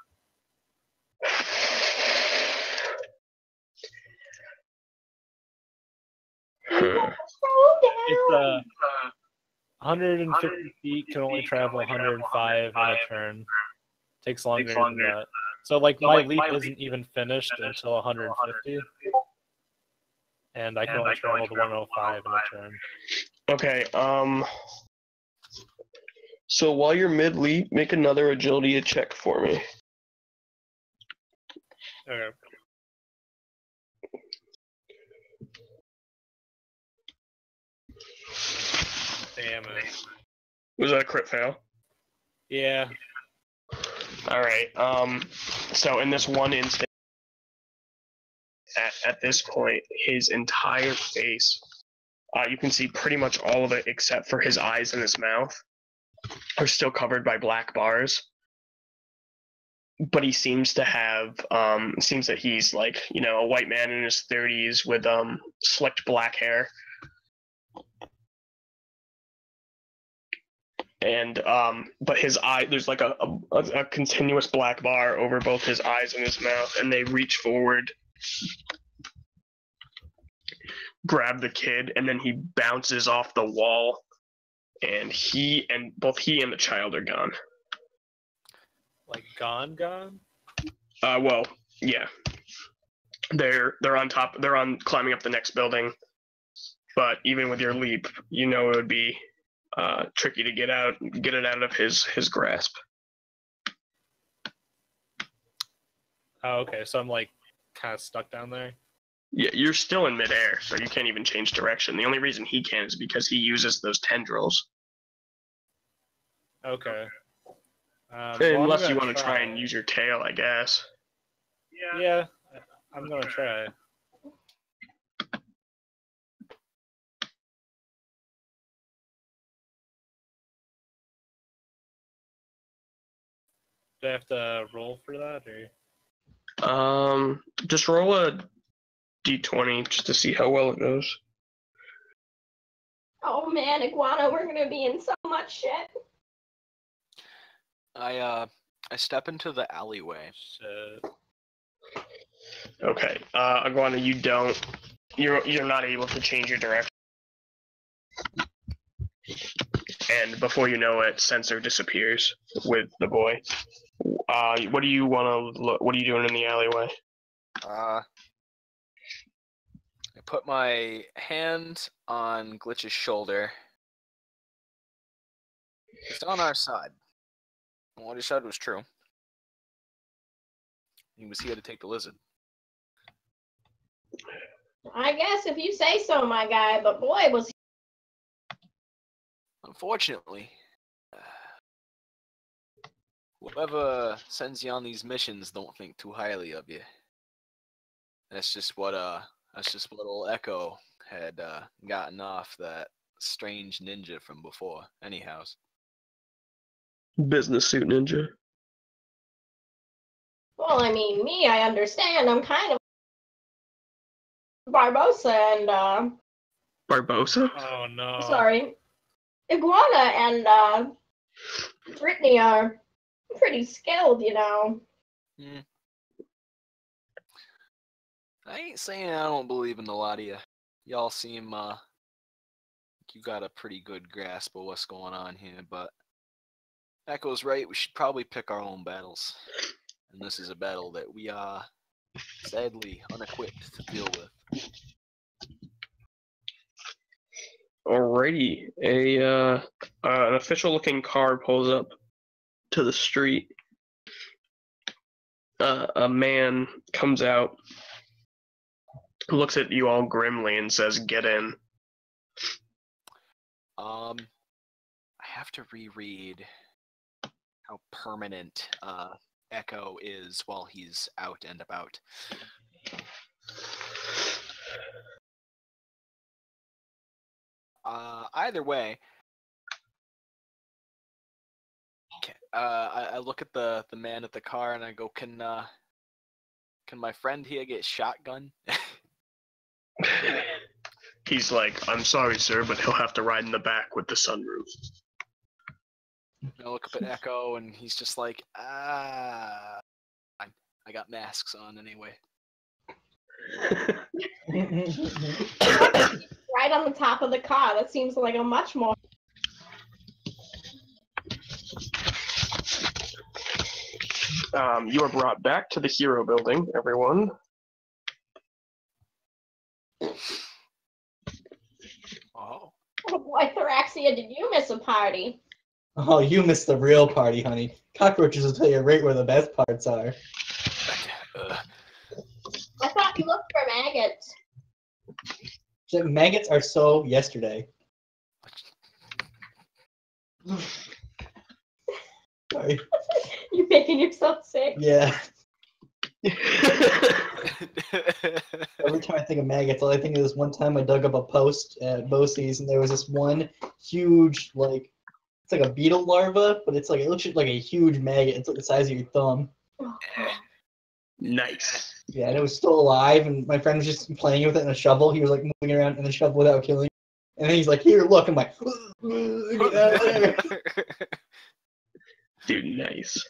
It's 150 feet, can only travel 105 in a turn. Takes longer than that. So like my leap isn't even finished until 150. And I can only travel to 105 in a turn. Okay, so while you're mid-leap, make another agility check for me. Okay. Damn it. Was that a crit fail? Yeah. All right. So in this one instant, at this point, his entire face, you can see pretty much all of it except for his eyes and his mouth, are still covered by black bars. But he seems to have, seems that he's like, a white man in his 30s with slicked black hair. And but his eye, there's like a continuous black bar over both his eyes and his mouth, and they reach forward, grab the kid, and then he bounces off the wall, and both he and the child are gone. Like gone? Well, yeah. They're on top. They're climbing up the next building, but even with your leap, it would be tricky to get it out of his grasp. Oh, okay. So I'm like kind of stuck down there. Yeah, you're still in midair, so you can't even change direction. The only reason he can is because he uses those tendrils. Okay. Unless you want to try and use your tail, I guess. Yeah, I'm gonna try. Do I have to roll for that, or? Just roll a d20 just to see how well it goes. Oh man, Iguana, we're gonna be in so much shit. I step into the alleyway. Shit. Okay, Iguana, you're not able to change your direction. And before you know it, Sensor disappears with the boy. What do you want to look? What are you doing in the alleyway? I put my hand on Glitch's shoulder. He's on our side. What he said was true. He was here to take the lizard. I guess if you say so, my guy, but boy, was he... Unfortunately, whoever sends you on these missions don't think too highly of you. That's just what old Echo had gotten off that strange ninja from before. Anyhow. Business suit ninja. Well, I mean, me, I understand. I'm kind of Barbosa and, Barbosa? Oh no. sorry, Iguana and, Brittany are pretty skilled, I ain't saying I don't believe in a lot of you. Y'all seem you got a pretty good grasp of what's going on here, but Echo's right. We should probably pick our own battles. And this is a battle that we are sadly unequipped to deal with. Alrighty, an official-looking car pulls up to the street. A man comes out, looks at you all grimly, and says, "Get in." I have to reread how permanent Echo is while he's out and about. Either way, I look at the man at the car and I go, can my friend here get shotgun? He's like, "I'm sorry, sir, but he'll have to ride in the back with the sunroof." I look up at Echo and he's just like, I got masks on anyway. Right on the top of the car. That seems like a much more... You are brought back to the hero building, everyone. Oh. Oh boy, Thoraxia, did you miss a party? Oh, you missed the real party, honey. Cockroaches will tell you right where the best parts are. I thought you looked for maggots. Maggots are so yesterday. Sorry. You making yourself sick? Yeah. Every time I think of maggots, all I think of is one time I dug up a post at Bosie's, and there was this one huge, like, it's like a beetle larva, but it's like, it looks like a huge maggot. It's like the size of your thumb. Nice. Yeah, and it was still alive, and my friend was just playing with it in a shovel. He was like moving around in the shovel without killing it. And then he's like, here, look. I'm like, get out of there. Dude, nice.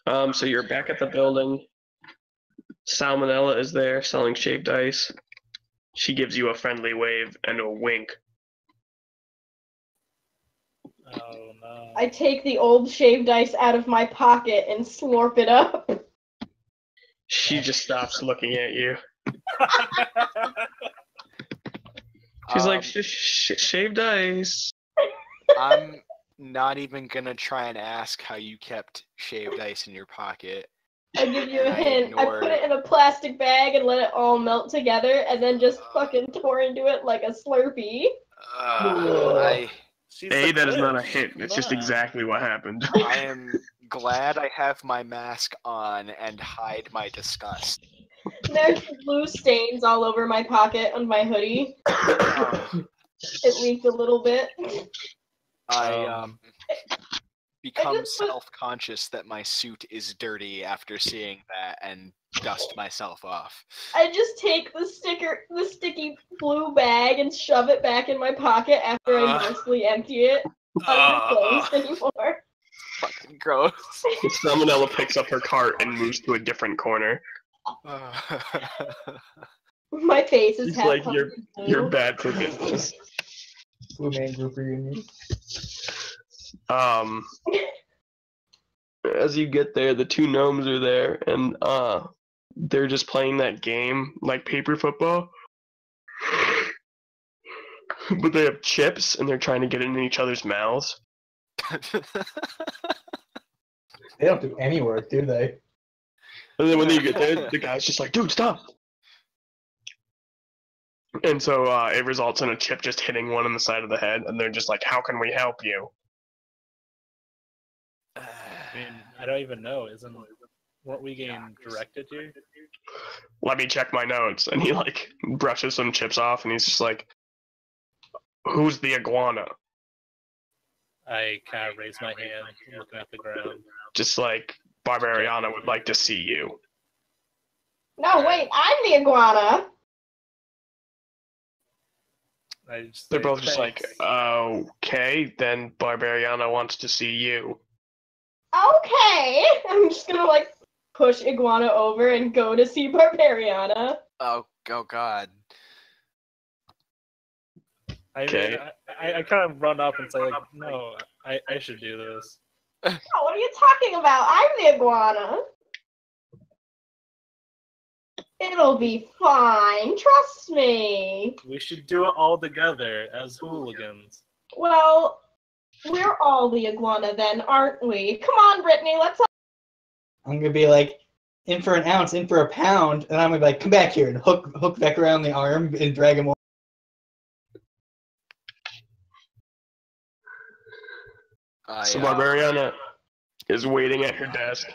So you're back at the building. Salmonella is there selling shaved ice. She gives you a friendly wave and a wink. Oh no. I take the old shaved ice out of my pocket and slurp it up. She just stops looking at you. She's like, shaved ice. I'm not even gonna try and ask how you kept shaved ice in your pocket. I give you a And I hint. I ignore- put it in a plastic bag and let it all melt together, and then just fucking pour into it like a Slurpee. She's A, the that is not a glitch. hint. It's Come just on. exactly what happened. I am glad I have my mask on and hide my disgust. There's blue stains all over my pocket on my hoodie. It leaked a little bit. I become just put- self-conscious that my suit is dirty after seeing that and dust myself off. I just take the sticky blue bag and shove it back in my pocket after I mostly empty it. Not closed anymore. Fucking gross. Salmonella picks up her cart and moves to a different corner. My face is She's half like, covered in blue. you're bad for business. Blue Man Group reunion. As you get there, the two gnomes are there, and they're just playing that game like paper football. But they have chips, and they're trying to get it in each other's mouths. They don't do any work, do they? And then when you get there, the guy's just like, dude, stop! And so it results in a chip just hitting one on the side of the head, and they're just like, how can we help you? I mean, I don't even know. Weren't we getting directed here? Let me check my notes. And he like brushes some chips off, and he's just like, who's the iguana? I kind of raise my hand, looking at the ground. Just like, Barbariana would like to see you. No, wait, I'm the iguana. They're both just like, okay, then Barbariana wants to see you. Okay. I'm just gonna like push iguana over and go to see Barbariana. Oh god. Okay. I kind of run up and say, like, no, I should do this. Oh, what are you talking about? I'm the iguana. It'll be fine. Trust me. We should do it all together as hooligans. Well, we're all the iguana then, aren't we? Come on, Brittany, let's all... I'm gonna be like, in for an ounce, in for a pound, and I'm gonna be like, come back here, and hook back around the arm and drag him over. So Barbariana is waiting at her desk.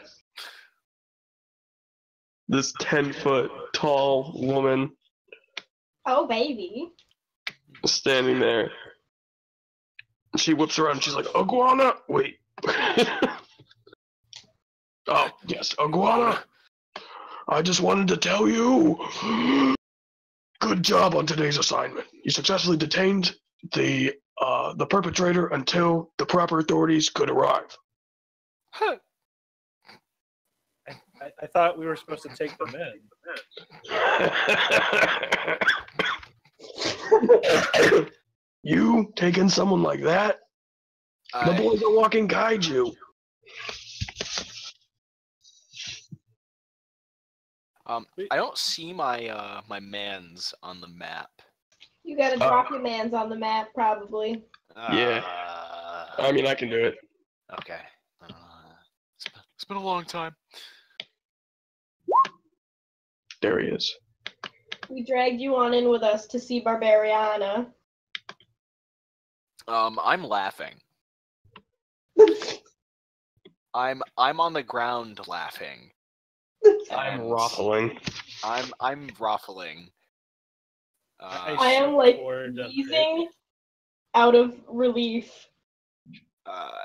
This 10-foot tall woman Oh, baby. is standing there. She whips around and she's like, iguana! Wait. Oh, yes, iguana! I just wanted to tell you. Good job on today's assignment. You successfully detained the perpetrator until the proper authorities could arrive. I thought we were supposed to take them in. You taking someone like that? The boys are walking kaiju. I don't see my my mans on the map. You gotta drop your mans on the map, probably. Yeah. I mean, I can do it. Okay. It's been a long time. There he is. We dragged you on in with us to see Barbariana. I'm laughing. I'm on the ground laughing. I'm and ruffling. I'm ruffling. I am like wheezing out of relief.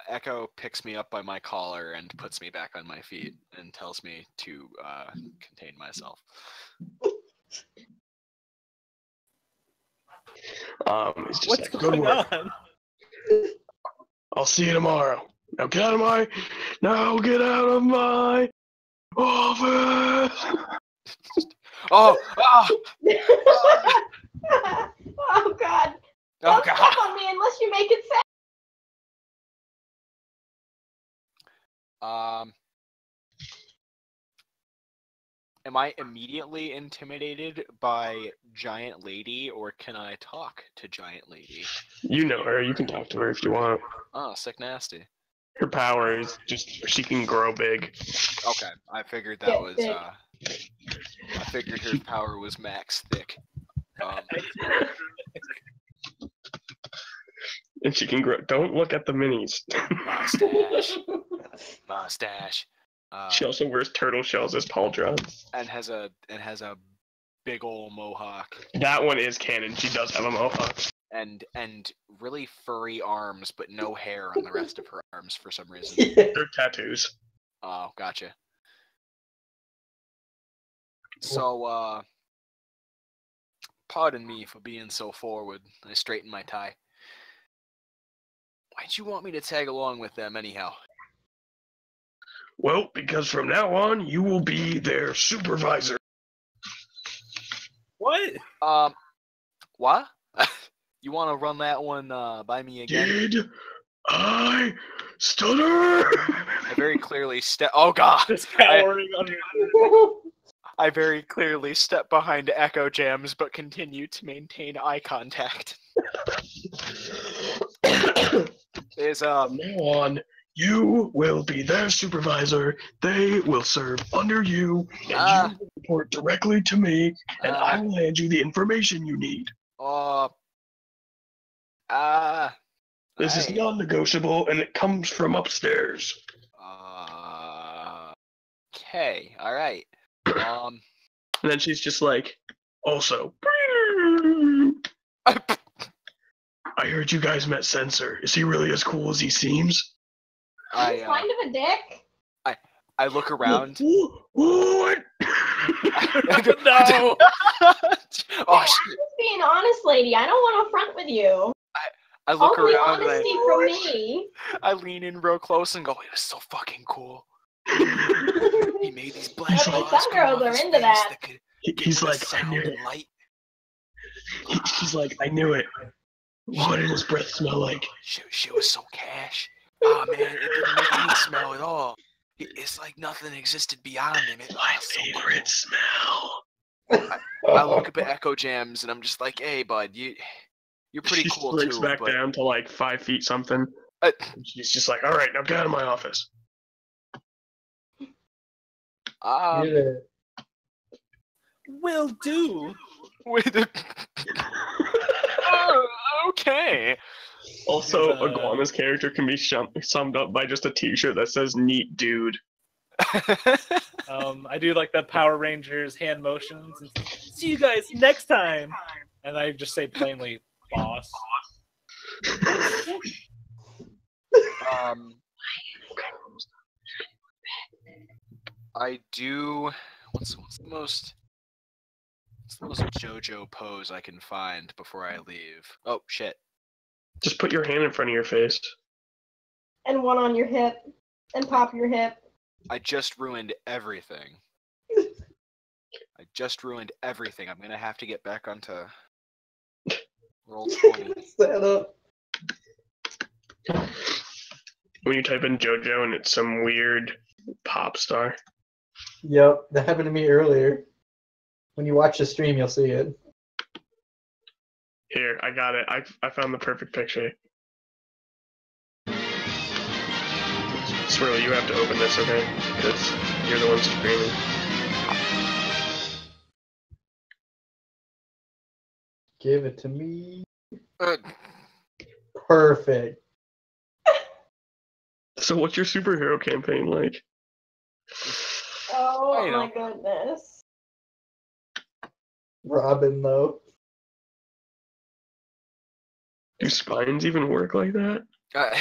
Echo picks me up by my collar and puts me back on my feet and tells me to contain myself. It's just What's like, good going work. on? I'll see you tomorrow. Now get out of my office. Oh! Oh God! Oh Don't God! step on me unless you make it safe. Am I immediately intimidated by Giant Lady, or can I talk to Giant Lady? You know her. You can talk to her if you want. Oh, sick nasty. Her power is just she can grow big. Okay, I figured that Get was. big. I figured her power was max thick. And she can grow. Don't look at the minis. Mustache. She also wears turtle shells as pauldrons. And has a big ol' mohawk. That one is canon. She does have a mohawk. And really furry arms, but no hair on the rest of her arms for some reason. They're tattoos. Oh, gotcha. So, pardon me for being so forward. I straightened my tie. Why'd you want me to tag along with them anyhow? Well, because from now on, you will be their supervisor. What? What? You want to run that one by me again? Did I stutter? I very clearly Oh God! Just cowering under. I very clearly step behind Echo Jams, but continue to maintain eye contact. From now on, you will be their supervisor. They will serve under you, and you will report directly to me, and I will hand you the information you need. This is non-negotiable, and it comes from upstairs. Okay, all right. And then she's just like, also, I heard you guys met Censor. Is he really as cool as he seems? He's kind of a dick. I look around. What? No. I'm just being honest, lady. I don't want to front with you. I look Only around. honesty from me. I lean in real close and go, "It was so fucking cool." He made these black Some girls are into that. He's like, I knew it. She's like, I knew it. What did his breath smell like? She was so cash. Oh man, it didn't make any smell at all. It's like nothing existed beyond him. It My favorite smell. I look up at Echo Jams and I'm just like, "Hey, bud, you're pretty cool too." She shrinks back down to like 5 feet something. She's just like, all right, now get out of my office. Will do. Okay. Also, Iguana's character can be summed up by just a t-shirt that says "Neat Dude." I do like the Power Rangers hand motions. And, see you guys next time. And I just say plainly, boss. I do. What's the most JoJo pose I can find before I leave? Oh shit! Just put your hand in front of your face. And one on your hip. And pop your hip. I just ruined everything. I'm gonna have to get back onto roll 20. Stand up. When you type in JoJo and it's some weird pop star. Yep, that happened to me earlier. When you watch the stream, you'll see it. Here, I got it. I found the perfect picture. Swirly, you have to open this, okay? Because you're the one screaming. Give it to me. Perfect. So what's your superhero campaign like? Oh you my know. goodness. Robin, though. Do spines even work like that? Uh,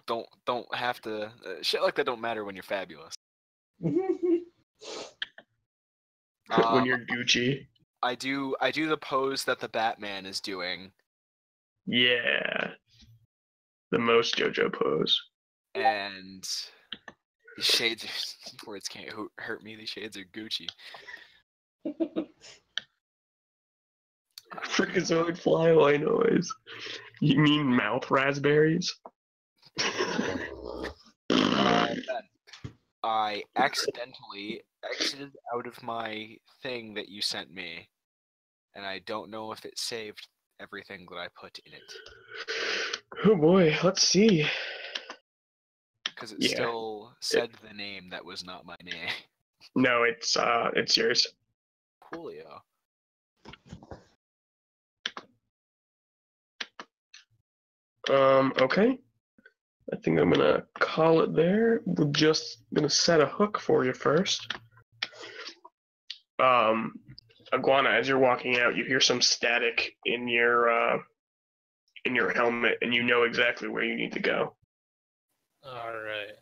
don't have to. Shit like that don't matter when you're fabulous. When you're Gucci? I do the pose that the Batman is doing, Yeah. The most JoJo pose. and the shades. Words can't hurt me. These shades are Gucci. Freakazoid flyaway noise. You mean mouth raspberries? Ben, I accidentally exited out of my thing that you sent me, and I don't know if it saved everything that I put in it. Oh boy, let's see. Because it Yeah. still said the name that was not my name. No, it's yours. Coolio. Okay. I think I'm gonna call it there. We're just gonna set a hook for you first. Iguana, as you're walking out, you hear some static in your helmet, and you know exactly where you need to go. All right.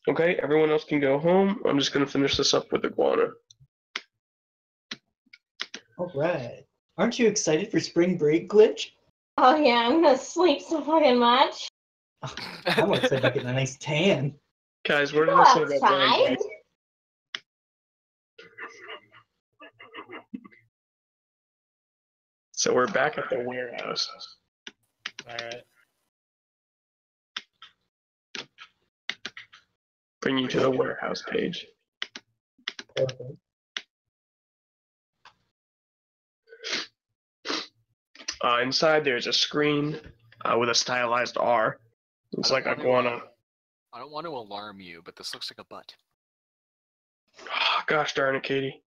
Okay, everyone else can go home. I'm just gonna finish this up with Iguana. All right. Aren't you excited for spring break, Glitch? Oh yeah, I'm gonna sleep so fucking much. I'm more excited about getting a nice tan. Guys, what did Go I say about outside. going? So we're back at the warehouse. All right. Bring you to the warehouse page. Perfect. Inside there's a screen with a stylized R. Looks like Iguana. I don't want to alarm you, but this looks like a butt. Oh, gosh darn it, Katie.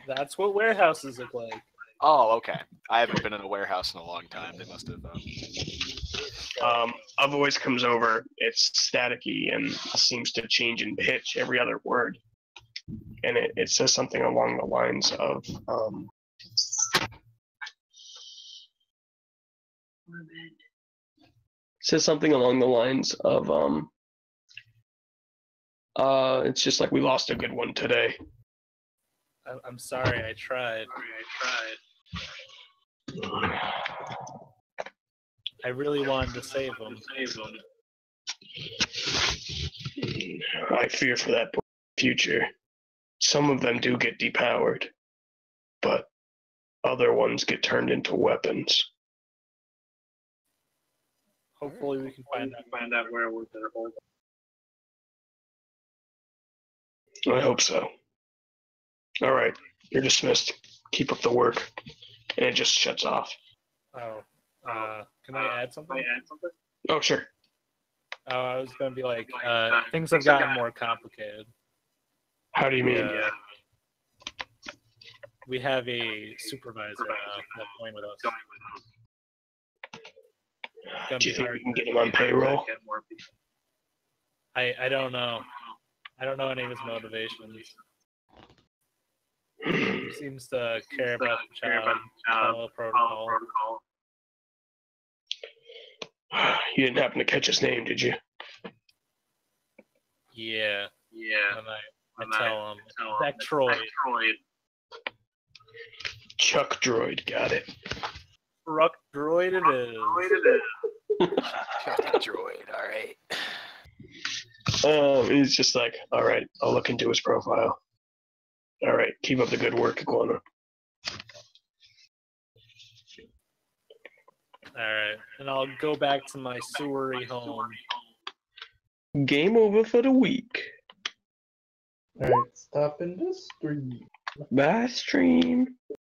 That's what warehouses look like. Oh, okay. I haven't been in a warehouse in a long time. They must have. A voice comes over. It's staticky and seems to change in pitch every other word. And it says something along the lines of, it's just like, we lost a good one today. I'm sorry. I tried. I really wanted to save them. I fear for that future. Some of them do get depowered, but other ones get turned into weapons. Hopefully, we can find out where we're gonna hold. I hope so. All right, you're dismissed. Keep up the work. And it just shuts off. Oh, can I add something? Oh, sure. Oh, I was gonna be like, things have gotten more complicated. How do you mean? We have a supervisor now that's going with us. Do you think we can get him on payroll? I don't know. I don't know any of his motivations. He seems to care about the child, follow protocol. You didn't happen to catch his name, did you? Yeah. And I tell him, Vectroid. Chuck Droid, got it. Truck droid it is. Chuck the droid. All right. He's just like, all right, I'll look into his profile. All right, keep up the good work, Iguana. Alright, and I'll go back to my sewery home. Game over for the week. All right, stopping the stream. Bye, stream.